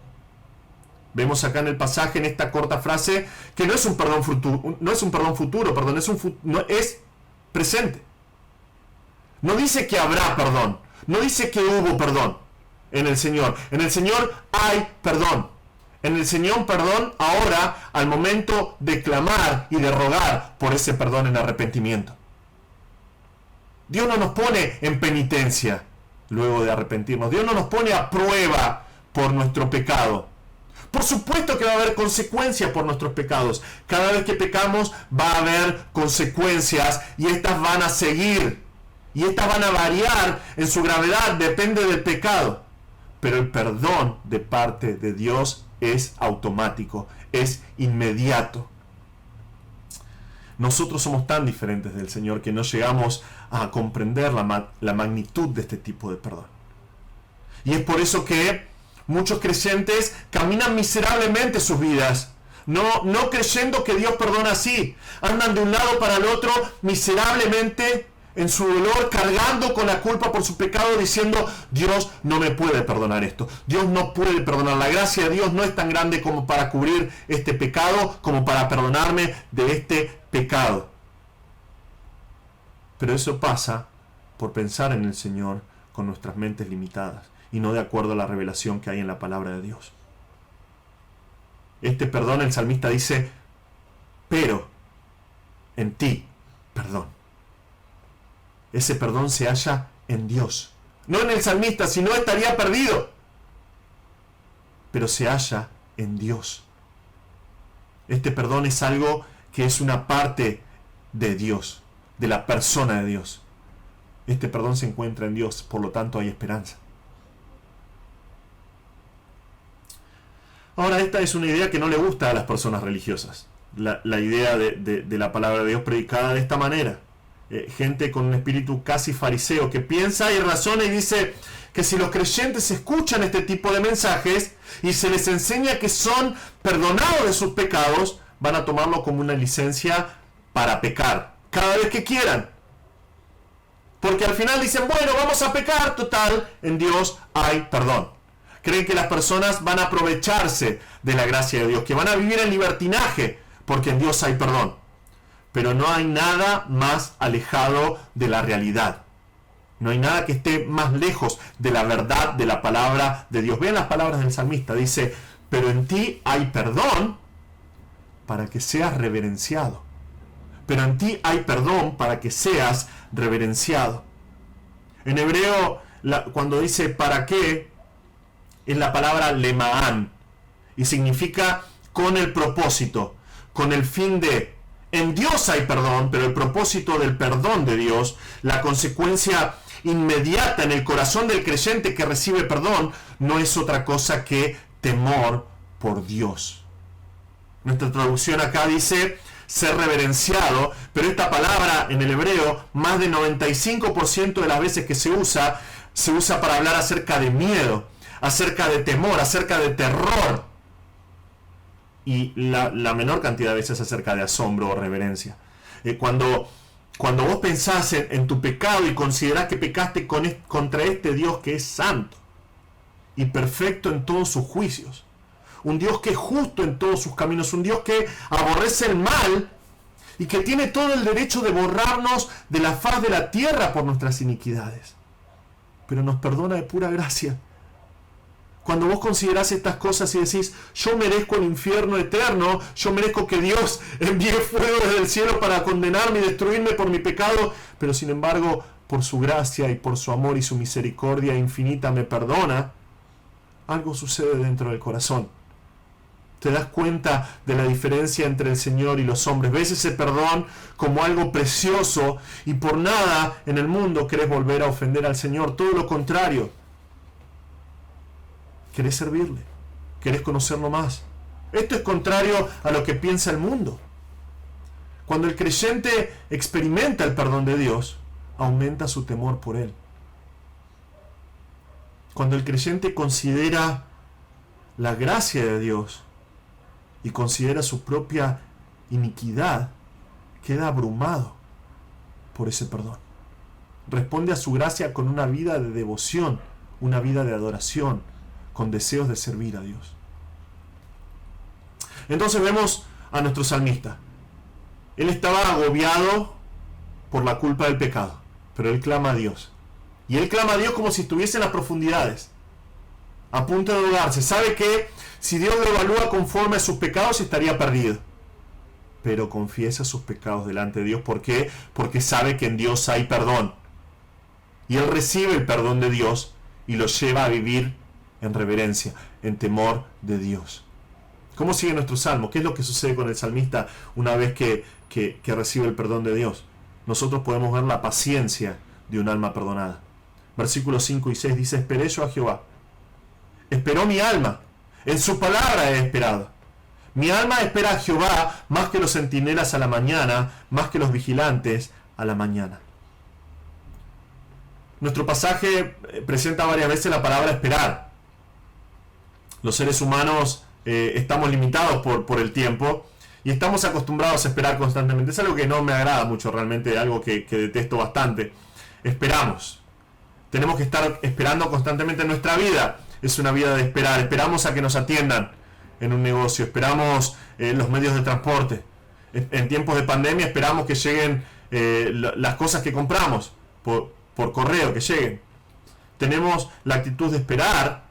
Vemos acá en el pasaje, en esta corta frase, que no es un perdón futuro, es presente. No dice que habrá perdón, no dice que hubo perdón en el Señor. En el Señor hay perdón. En el Señor perdón ahora al momento de clamar y de rogar por ese perdón en arrepentimiento. Dios no nos pone en penitencia luego de arrepentirnos. Dios no nos pone a prueba por nuestro pecado. Por supuesto que va a haber consecuencias por nuestros pecados. Cada vez que pecamos va a haber consecuencias y estas van a seguir. Y estas van a variar en su gravedad, depende del pecado. Pero el perdón de parte de Dios es automático, es inmediato. Nosotros somos tan diferentes del Señor que no llegamos a comprender la magnitud de este tipo de perdón. Y es por eso que muchos creyentes caminan miserablemente sus vidas, no creyendo que Dios perdona así. Andan de un lado para el otro miserablemente en su dolor, cargando con la culpa por su pecado, diciendo: Dios no me puede perdonar esto, Dios no puede perdonar, la gracia de Dios no es tan grande como para cubrir este pecado, como para perdonarme de este pecado. Pero eso pasa por pensar en el Señor con nuestras mentes limitadas y no de acuerdo a la revelación que hay en la palabra de Dios. Este perdón, el salmista dice: pero en ti, perdón. Ese perdón se halla en Dios. No en el salmista, si no estaría perdido. Pero se halla en Dios. Este perdón es algo que es una parte de Dios, de la persona de Dios. Este perdón se encuentra en Dios, por lo tanto hay esperanza. Ahora, esta es una idea que no le gusta a las personas religiosas. La idea de la palabra de Dios predicada de esta manera. Gente con un espíritu casi fariseo que piensa y razona y dice que si los creyentes escuchan este tipo de mensajes y se les enseña que son perdonados de sus pecados, van a tomarlo como una licencia para pecar cada vez que quieran. Porque al final dicen: bueno, vamos a pecar, total, en Dios hay perdón. Creen que las personas van a aprovecharse de la gracia de Dios, que van a vivir en libertinaje porque en Dios hay perdón. Pero no hay nada más alejado de la realidad. No hay nada que esté más lejos de la verdad de la palabra de Dios. Vean las palabras del salmista. Dice: pero en ti hay perdón para que seas reverenciado. Pero en ti hay perdón para que seas reverenciado. En hebreo, cuando dice para qué, es la palabra lema'an. Y significa con el propósito, con el fin de. En Dios hay perdón, pero el propósito del perdón de Dios, la consecuencia inmediata en el corazón del creyente que recibe perdón, no es otra cosa que temor por Dios. Nuestra traducción acá dice ser reverenciado, pero esta palabra en el hebreo, más del 95% de las veces que se usa para hablar acerca de miedo, acerca de temor, acerca de terror. Y la menor cantidad de veces acerca de asombro o reverencia. Cuando vos pensás en tu pecado y considerás que pecaste contra este Dios que es santo y perfecto en todos sus juicios, un Dios que es justo en todos sus caminos, un Dios que aborrece el mal y que tiene todo el derecho de borrarnos de la faz de la tierra por nuestras iniquidades, pero nos perdona de pura gracia. Cuando vos considerás estas cosas y decís: yo merezco el infierno eterno, yo merezco que Dios envíe fuego desde el cielo para condenarme y destruirme por mi pecado, pero sin embargo, por su gracia y por su amor y su misericordia infinita me perdona, algo sucede dentro del corazón. Te das cuenta de la diferencia entre el Señor y los hombres. Ves ese perdón como algo precioso y por nada en el mundo querés volver a ofender al Señor. Todo lo contrario. Querés servirle, querés conocerlo más. Esto es contrario a lo que piensa el mundo. Cuando el creyente experimenta el perdón de Dios, aumenta su temor por Él. Cuando el creyente considera la gracia de Dios y considera su propia iniquidad, queda abrumado por ese perdón. Responde a su gracia con una vida de devoción, una vida de adoración, con deseos de servir a Dios. Entonces vemos a nuestro salmista. Él estaba agobiado por la culpa del pecado, pero él clama a Dios. Y él clama a Dios como si estuviese en las profundidades, a punto de ahogarse. Sabe que si Dios lo evalúa conforme a sus pecados, estaría perdido. Pero confiesa sus pecados delante de Dios. ¿Por qué? Porque sabe que en Dios hay perdón. Y él recibe el perdón de Dios y lo lleva a vivir en reverencia, en temor de Dios. ¿Cómo sigue nuestro salmo? ¿Qué es lo que sucede con el salmista una vez que recibe el perdón de Dios? Nosotros podemos ver la paciencia de un alma perdonada. Versículos 5 y 6 dice: esperé yo a Jehová. Esperó mi alma. En su palabra he esperado. Mi alma espera a Jehová más que los centinelas a la mañana, más que los vigilantes a la mañana. Nuestro pasaje presenta varias veces la palabra esperar. Los seres humanos estamos limitados por el tiempo y estamos acostumbrados a esperar constantemente. Es algo que no me agrada mucho realmente, algo que detesto bastante. Esperamos. Tenemos que estar esperando constantemente en nuestra vida. Es una vida de esperar. Esperamos a que nos atiendan en un negocio. Esperamos los medios de transporte. En tiempos de pandemia esperamos que lleguen las cosas que compramos por correo, que lleguen. Tenemos la actitud de esperar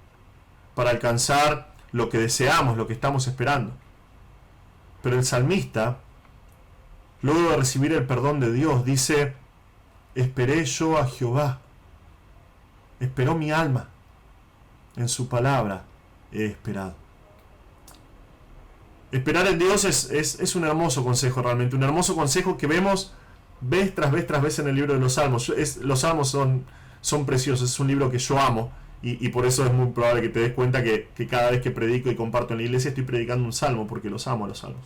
para alcanzar lo que deseamos, lo que estamos esperando. Pero el salmista, luego de recibir el perdón de Dios, dice: esperé yo a Jehová. Esperó mi alma. En su palabra he esperado. Esperar en Dios es un hermoso consejo realmente. Un hermoso consejo que vemos vez tras vez en el libro de los Salmos. Los Salmos son preciosos. Es un libro que yo amo. Y por eso es muy probable que te des cuenta que cada vez que predico y comparto en la iglesia estoy predicando un salmo, porque los amo a los salmos.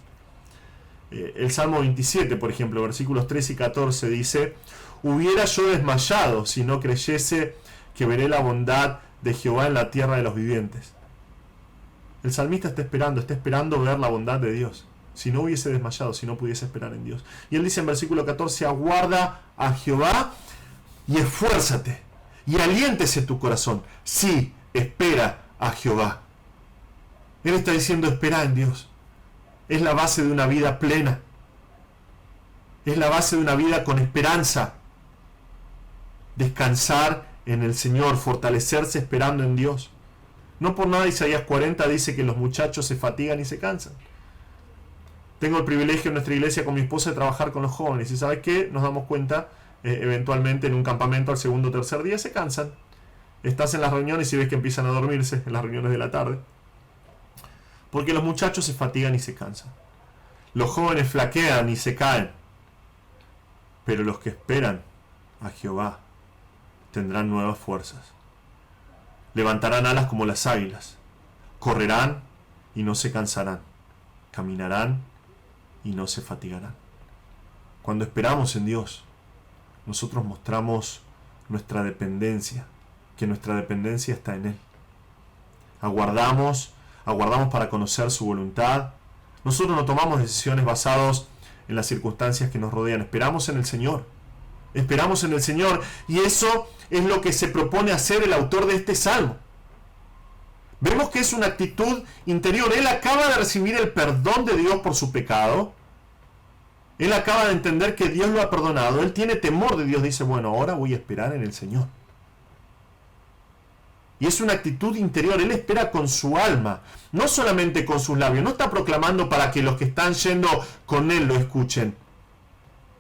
El Salmo 27, por ejemplo, versículos 13 y 14 dice: hubiera yo desmayado si no creyese que veré la bondad de Jehová en la tierra de los vivientes. El salmista está esperando ver la bondad de Dios. Si no hubiese desmayado, si no pudiese esperar en Dios. Y él dice en versículo 14: aguarda a Jehová y esfuérzate, y aliéntese tu corazón. Sí, espera a Jehová. Él está diciendo: espera en Dios. Es la base de una vida plena. Es la base de una vida con esperanza. Descansar en el Señor, fortalecerse esperando en Dios. No por nada Isaías 40 dice que los muchachos se fatigan y se cansan. Tengo el privilegio en nuestra iglesia con mi esposa de trabajar con los jóvenes, y ¿sabes qué? Nos damos cuenta eventualmente en un campamento al segundo o tercer día se cansan. Estás en las reuniones y ves que empiezan a dormirse en las reuniones de la tarde, porque los muchachos se fatigan y se cansan. Los jóvenes flaquean y se caen, pero los que esperan a Jehová tendrán nuevas fuerzas. Levantarán alas como las águilas. Correrán y no se cansarán. Caminarán y no se fatigarán. Cuando esperamos en Dios, nosotros mostramos nuestra dependencia, que nuestra dependencia está en Él. Aguardamos para conocer su voluntad. Nosotros no tomamos decisiones basadas en las circunstancias que nos rodean. Esperamos en el Señor. Esperamos en el Señor, y eso es lo que se propone hacer el autor de este salmo. Vemos que es una actitud interior. Él acaba de recibir el perdón de Dios por su pecado. Él acaba de entender que Dios lo ha perdonado. Él tiene temor de Dios. Dice: bueno, ahora voy a esperar en el Señor. Y es una actitud interior. Él espera con su alma, no solamente con sus labios. No está proclamando para que los que están yendo con él lo escuchen.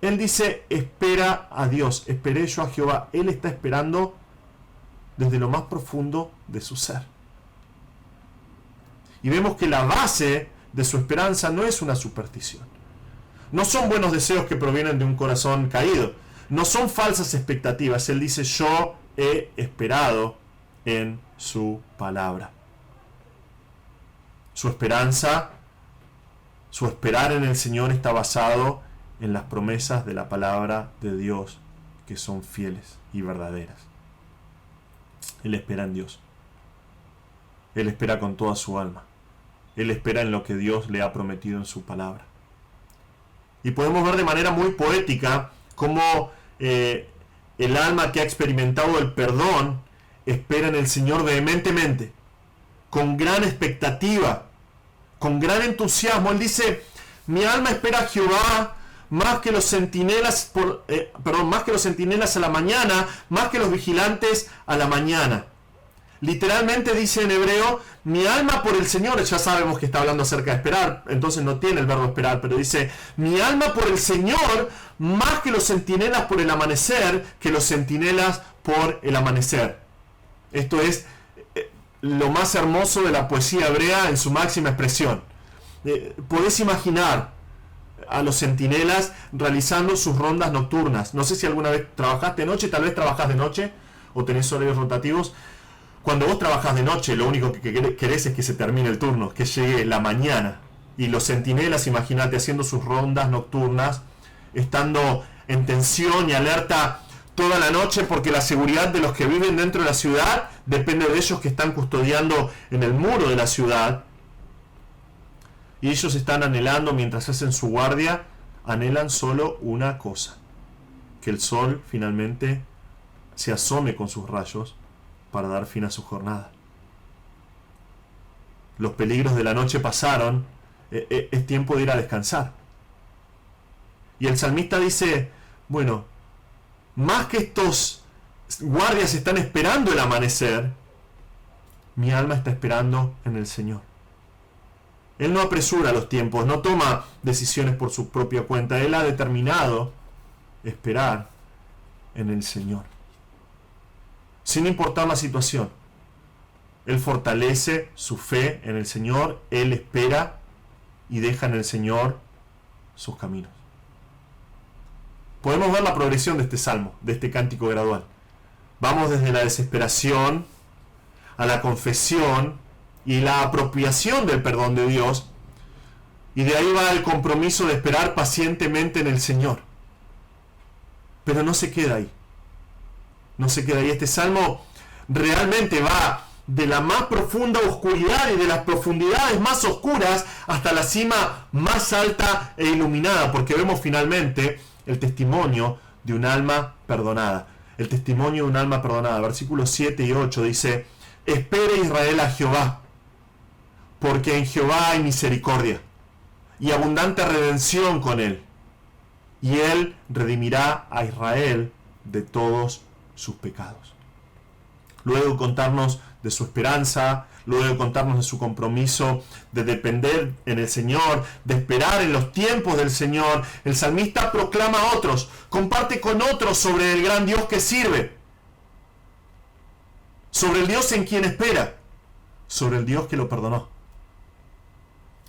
Él dice: espera a Dios, esperé yo a Jehová. Él está esperando desde lo más profundo de su ser. Y vemos que la base de su esperanza no es una superstición. No son buenos deseos que provienen de un corazón caído. No son falsas expectativas. Él dice: yo he esperado en su palabra. Su esperanza, su esperar en el Señor está basado en las promesas de la palabra de Dios, que son fieles y verdaderas. Él espera en Dios. Él espera con toda su alma. Él espera en lo que Dios le ha prometido en su palabra. Y podemos ver de manera muy poética cómo el alma que ha experimentado el perdón espera en el Señor vehementemente, con gran expectativa, con gran entusiasmo. Él dice: mi alma espera a Jehová más que los centinelas a la mañana, más que los vigilantes a la mañana. Literalmente dice en hebreo: mi alma por el Señor. Ya sabemos que está hablando acerca de esperar, entonces no tiene el verbo esperar, pero dice: mi alma por el Señor más que los centinelas por el amanecer, que los centinelas por el amanecer. Esto es lo más hermoso de la poesía hebrea en su máxima expresión. Podés imaginar a los centinelas realizando sus rondas nocturnas. No sé si alguna vez trabajaste de noche, tal vez trabajás de noche o tenés horarios rotativos. Cuando vos trabajás de noche, lo único que querés es que se termine el turno, que llegue la mañana. Y los centinelas, imagínate, haciendo sus rondas nocturnas, estando en tensión y alerta toda la noche, porque la seguridad de los que viven dentro de la ciudad depende de ellos que están custodiando en el muro de la ciudad. Y ellos están anhelando, mientras hacen su guardia, anhelan solo una cosa: que el sol finalmente se asome con sus rayos para dar fin a su jornada. Los peligros de la noche pasaron, es tiempo de ir a descansar. Y el salmista dice, bueno, más que estos guardias están esperando el amanecer, mi alma está esperando en el Señor. Él no apresura los tiempos, no toma decisiones por su propia cuenta. Él ha determinado esperar en el Señor. Sin importar la situación, Él fortalece su fe en el Señor, Él espera y deja en el Señor sus caminos. Podemos ver la progresión de este salmo, de este cántico gradual. Vamos desde la desesperación a la confesión y la apropiación del perdón de Dios, y de ahí va el compromiso de esperar pacientemente en el Señor. Pero no se queda ahí. No se queda ahí. Este salmo realmente va de la más profunda oscuridad y de las profundidades más oscuras hasta la cima más alta e iluminada, porque vemos finalmente el testimonio de un alma perdonada. El testimonio de un alma perdonada. Versículos 7 y 8 dice: espere Israel a Jehová, porque en Jehová hay misericordia y abundante redención con él, y él redimirá a Israel de todos sus pecados. Luego de contarnos de su esperanza, luego de contarnos de su compromiso de depender en el Señor, de esperar en los tiempos del Señor, el salmista proclama a otros, comparte con otros sobre el gran Dios que sirve, sobre el Dios en quien espera, sobre el Dios que lo perdonó.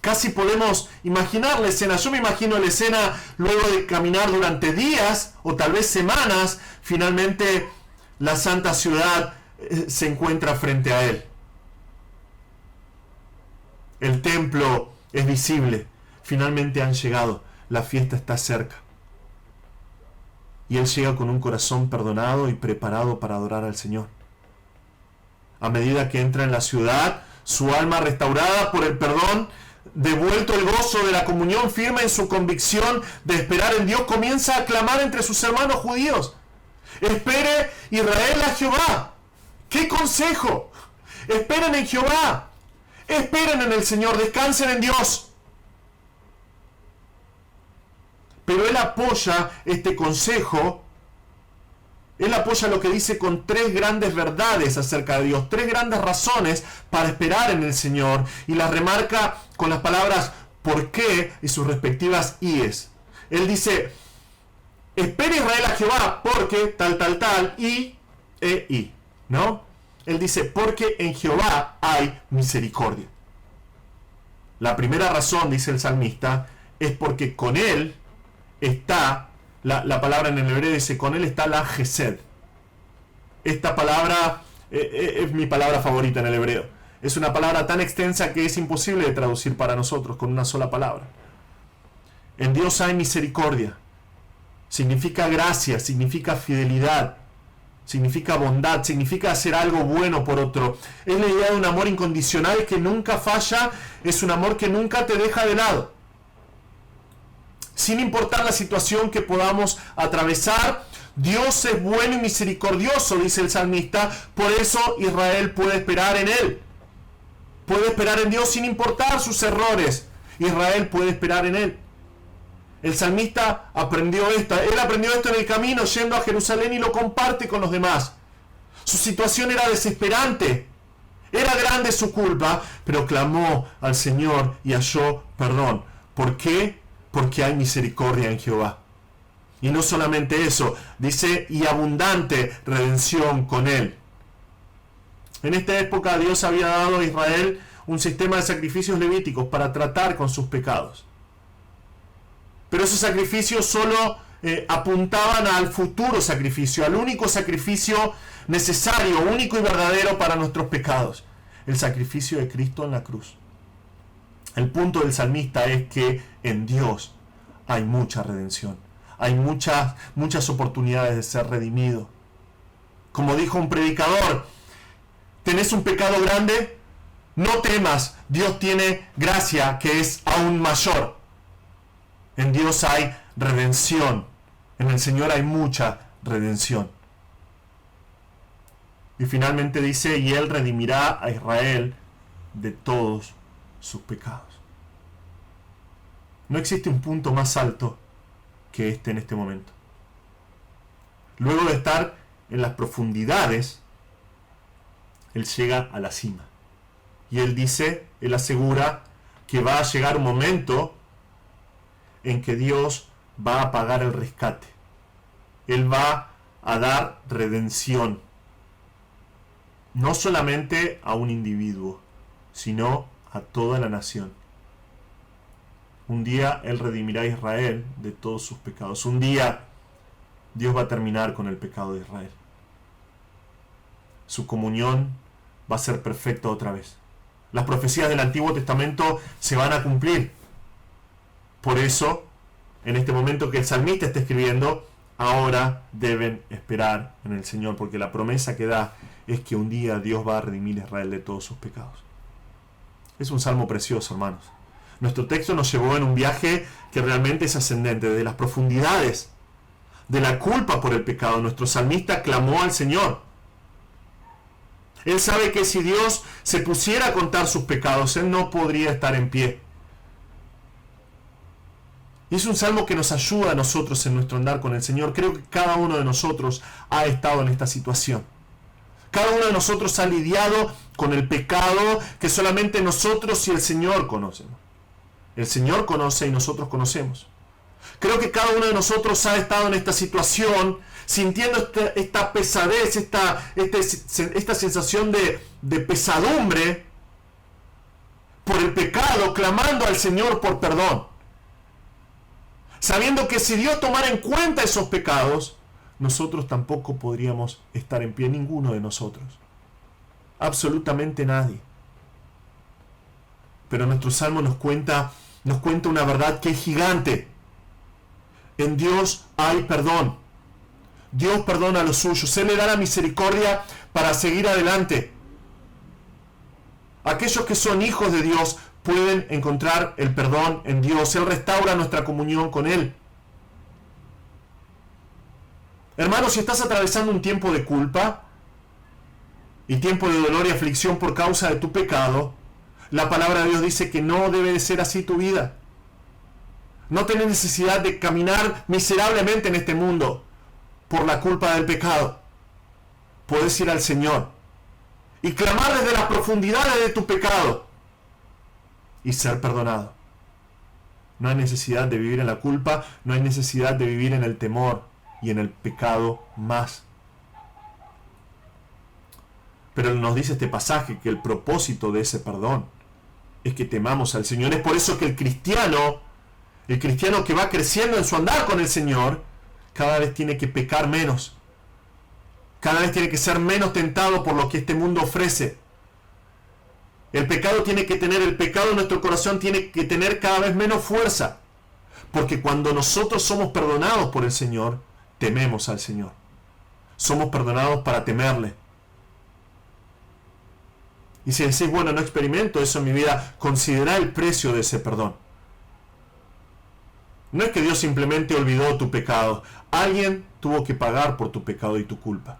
Casi podemos imaginar la escena. Yo me imagino la escena luego de caminar durante días o tal vez semanas. Finalmente la santa ciudad se encuentra frente a él. El templo es visible. Finalmente han llegado. La fiesta está cerca. Y él llega con un corazón perdonado y preparado para adorar al Señor. A medida que entra en la ciudad, su alma restaurada por el perdón, devuelto el gozo de la comunión firme en su convicción de esperar en Dios, comienza a clamar entre sus hermanos judíos: espere Israel a Jehová. ¡Qué consejo! Esperen en Jehová, esperen en el Señor, descansen en Dios. Pero él apoya este consejo, él apoya lo que dice con tres grandes verdades acerca de Dios, tres grandes razones para esperar en el Señor, y las remarca con las palabras por qué y sus respectivas íes. Él dice: espere Israel a Jehová, porque tal, y, ¿no? Él dice: porque en Jehová hay misericordia. La primera razón, dice el salmista, es porque con él está, la palabra en el hebreo dice, con él está la Gesed. Esta palabra es mi palabra favorita en el hebreo. Es una palabra tan extensa que es imposible de traducir para nosotros con una sola palabra. En Dios hay misericordia. Significa gracia, significa fidelidad, significa bondad, significa hacer algo bueno por otro. Es la idea de un amor incondicional que nunca falla, es un amor que nunca te deja de lado. Sin importar la situación que podamos atravesar, Dios es bueno y misericordioso, dice el salmista. Por eso Israel puede esperar en él. Puede esperar en Dios sin importar sus errores. Israel puede esperar en él. El salmista aprendió esto. Él aprendió esto en el camino, yendo a Jerusalén, y lo comparte con los demás. Su situación era desesperante. Era grande su culpa, pero clamó al Señor y halló perdón. ¿Por qué? Porque hay misericordia en Jehová. Y no solamente eso, dice, y abundante redención con él. En esta época Dios había dado a Israel un sistema de sacrificios levíticos para tratar con sus pecados. Pero esos sacrificios solo apuntaban al futuro sacrificio, al único sacrificio necesario, único y verdadero para nuestros pecados, el sacrificio de Cristo en la cruz. El punto del salmista es que en Dios hay mucha redención, hay muchas oportunidades de ser redimido. Como dijo un predicador, ¿tenés un pecado grande? No temas, Dios tiene gracia que es aún mayor. En Dios hay redención, en el Señor hay mucha redención. Y finalmente dice, y Él redimirá a Israel de todos sus pecados. No existe un punto más alto que este en este momento. Luego de estar en las profundidades, Él llega a la cima. Y Él dice, Él asegura que va a llegar un momento en que Dios va a pagar el rescate. Él va a dar redención. No solamente a un individuo, sino a toda la nación. Un día Él redimirá a Israel de todos sus pecados. Un día Dios va a terminar con el pecado de Israel. Su comunión va a ser perfecta otra vez. Las profecías del Antiguo Testamento se van a cumplir. Por eso, en este momento que el salmista está escribiendo, ahora deben esperar en el Señor, porque la promesa que da es que un día Dios va a redimir a Israel de todos sus pecados. Es un salmo precioso, hermanos. Nuestro texto nos llevó en un viaje que realmente es ascendente, desde las profundidades de la culpa por el pecado. Nuestro salmista clamó al Señor. Él sabe que si Dios se pusiera a contar sus pecados, Él no podría estar en pie. Y es un salmo que nos ayuda a nosotros en nuestro andar con el Señor. Creo que cada uno de nosotros ha estado en esta situación. Cada uno de nosotros ha lidiado con el pecado que solamente nosotros y el Señor conocemos. El Señor conoce y nosotros conocemos. Creo que cada uno de nosotros ha estado en esta situación sintiendo esta pesadez, esta sensación de pesadumbre por el pecado, clamando al Señor por perdón. Sabiendo que si Dios tomara en cuenta esos pecados, nosotros tampoco podríamos estar en pie, ninguno de nosotros. Absolutamente nadie. Pero nuestro salmo nos cuenta una verdad que es gigante. En Dios hay perdón. Dios perdona a los suyos. Él le da la misericordia para seguir adelante. Aquellos que son hijos de Dios pueden encontrar el perdón en Dios. Él restaura nuestra comunión con Él. Hermano, si estás atravesando un tiempo de culpa y tiempo de dolor y aflicción por causa de tu pecado, la palabra de Dios dice que no debe de ser así tu vida. No tenés necesidad de caminar miserablemente en este mundo por la culpa del pecado. Puedes ir al Señor y clamar desde las profundidades de tu pecado y ser perdonado. No hay necesidad de vivir en la culpa, no hay necesidad de vivir en el temor y en el pecado más. Pero nos dice este pasaje que el propósito de ese perdón es que temamos al Señor. Es por eso que el cristiano que va creciendo en su andar con el Señor, cada vez tiene que pecar menos. Cada vez tiene que ser menos tentado por lo que este mundo ofrece. El pecado en nuestro corazón tiene que tener cada vez menos fuerza. Porque cuando nosotros somos perdonados por el Señor, tememos al Señor. Somos perdonados para temerle. Y si decís, bueno, no experimento eso en mi vida, considera el precio de ese perdón. No es que Dios simplemente olvidó tu pecado. Alguien tuvo que pagar por tu pecado y tu culpa.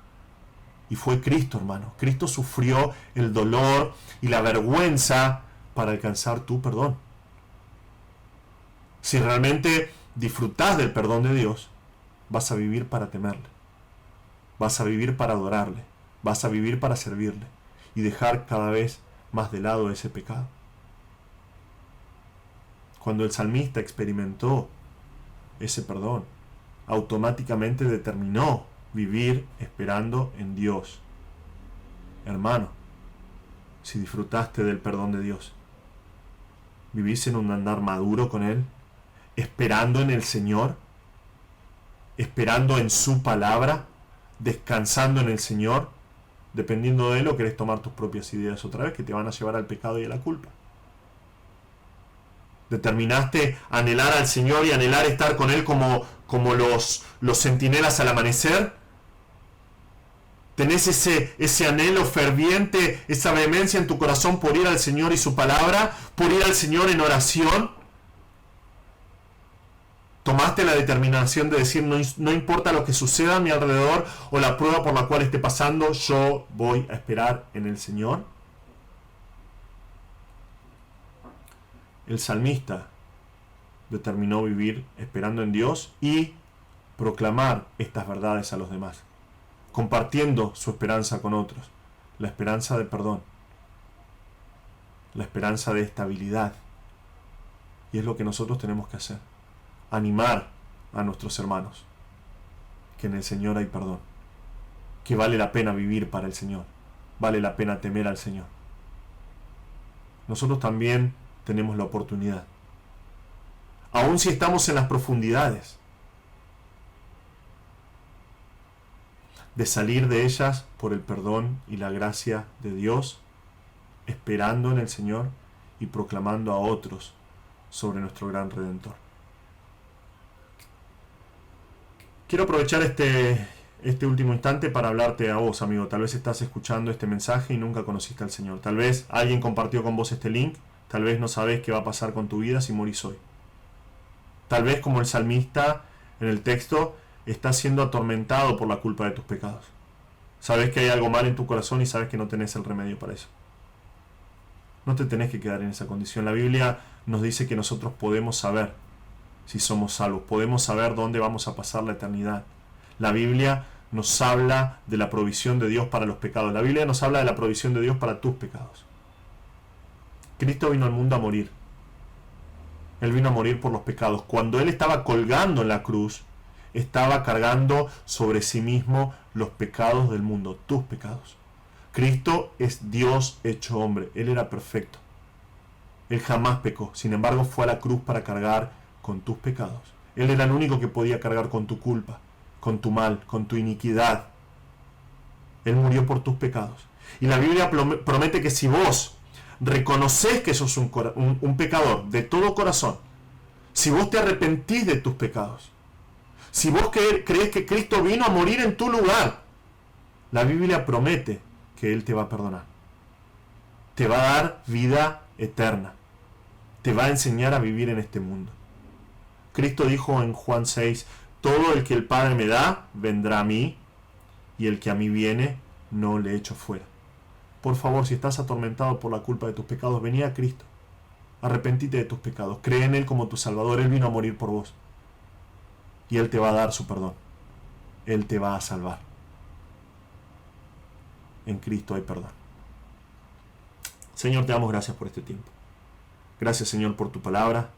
Y fue Cristo, hermano. Cristo sufrió el dolor y la vergüenza para alcanzar tu perdón. Si realmente disfrutás del perdón de Dios, vas a vivir para temerle. Vas a vivir para adorarle. Vas a vivir para servirle. Y dejar cada vez más de lado ese pecado. Cuando el salmista experimentó ese perdón, automáticamente determinó vivir esperando en Dios. Hermano, si disfrutaste del perdón de Dios. ¿Vivís en un andar maduro con Él? ¿Esperando en el Señor? ¿Esperando en su palabra? ¿Descansando en el Señor? Dependiendo de Él, o querés tomar tus propias ideas otra vez que te van a llevar al pecado y a la culpa. ¿Determinaste anhelar al Señor y anhelar estar con Él como los centinelas al amanecer? ¿Tenés ese anhelo ferviente, esa vehemencia en tu corazón por ir al Señor y su palabra, por ir al Señor en oración? ¿Tomaste la determinación de decir, no importa lo que suceda a mi alrededor o la prueba por la cual esté pasando, yo voy a esperar en el Señor? El salmista determinó vivir esperando en Dios y proclamar estas verdades a los demás, compartiendo su esperanza con otros, la esperanza de perdón, la esperanza de estabilidad. Y es lo que nosotros tenemos que hacer, animar a nuestros hermanos, que en el Señor hay perdón, que vale la pena vivir para el Señor, vale la pena temer al Señor. Nosotros también tenemos la oportunidad, aun si estamos en las profundidades, de salir de ellas por el perdón y la gracia de Dios, esperando en el Señor y proclamando a otros sobre nuestro gran Redentor. Quiero aprovechar este último instante para hablarte a vos, amigo. Tal vez estás escuchando este mensaje y nunca conociste al Señor. Tal vez alguien compartió con vos este link. Tal vez no sabés qué va a pasar con tu vida si morís hoy. Tal vez, como el salmista en el texto, estás siendo atormentado por la culpa de tus pecados. Sabes que hay algo mal en tu corazón y sabes que no tenés el remedio para eso. No te tenés que quedar en esa condición. La Biblia nos dice que nosotros podemos saber si somos salvos. Podemos saber dónde vamos a pasar la eternidad. La Biblia nos habla de la provisión de Dios para los pecados. La Biblia nos habla de la provisión de Dios para tus pecados. Cristo vino al mundo a morir. Él vino a morir por los pecados. Cuando Él estaba colgando en la cruz, estaba cargando sobre sí mismo los pecados del mundo, tus pecados. Cristo es Dios hecho hombre. Él era perfecto. Él jamás pecó. Sin embargo, fue a la cruz para cargar con tus pecados. Él era el único que podía cargar con tu culpa, con tu mal, con tu iniquidad. Él murió por tus pecados. Y la Biblia promete que si vos reconocés que sos un pecador de todo corazón, si vos te arrepentís de tus pecados, si vos crees que Cristo vino a morir en tu lugar, la Biblia promete que Él te va a perdonar. Te va a dar vida eterna. Te va a enseñar a vivir en este mundo. Cristo dijo en Juan 6, todo el que el Padre me da, vendrá a mí, y el que a mí viene, no le echo fuera. Por favor, si estás atormentado por la culpa de tus pecados, vení a Cristo. Arrepentite de tus pecados. Cree en Él como tu Salvador. Él vino a morir por vos. Y Él te va a dar su perdón. Él te va a salvar. En Cristo hay perdón. Señor, te damos gracias por este tiempo. Gracias, Señor, por tu palabra.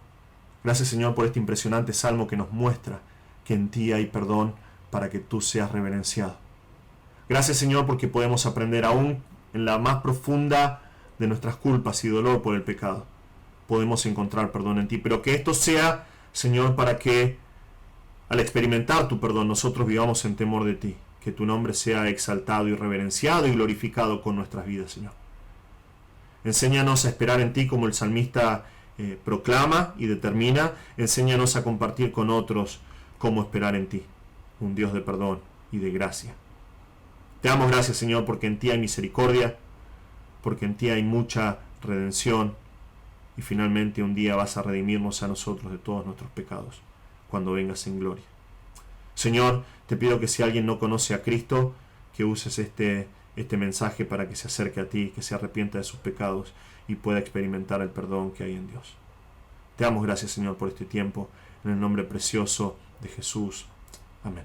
Gracias, Señor, por este impresionante salmo que nos muestra que en ti hay perdón para que tú seas reverenciado. Gracias, Señor, porque podemos aprender aún en la más profunda de nuestras culpas y dolor por el pecado. Podemos encontrar perdón en ti. Pero que esto sea, Señor, para que al experimentar tu perdón nosotros vivamos en temor de ti. Que tu nombre sea exaltado y reverenciado y glorificado con nuestras vidas, Señor. Enséñanos a esperar en ti como el salmista proclama y determina. Enséñanos a compartir con otros cómo esperar en ti, un Dios de perdón y de gracia. Te damos gracias, Señor, porque en ti hay misericordia, porque en ti hay mucha redención, y finalmente un día vas a redimirnos a nosotros de todos nuestros pecados, cuando vengas en gloria. Señor, te pido que si alguien no conoce a Cristo, que uses este mensaje para que se acerque a ti, que se arrepienta de sus pecados y pueda experimentar el perdón que hay en Dios. Te damos gracias, Señor, por este tiempo, en el nombre precioso de Jesús. Amén.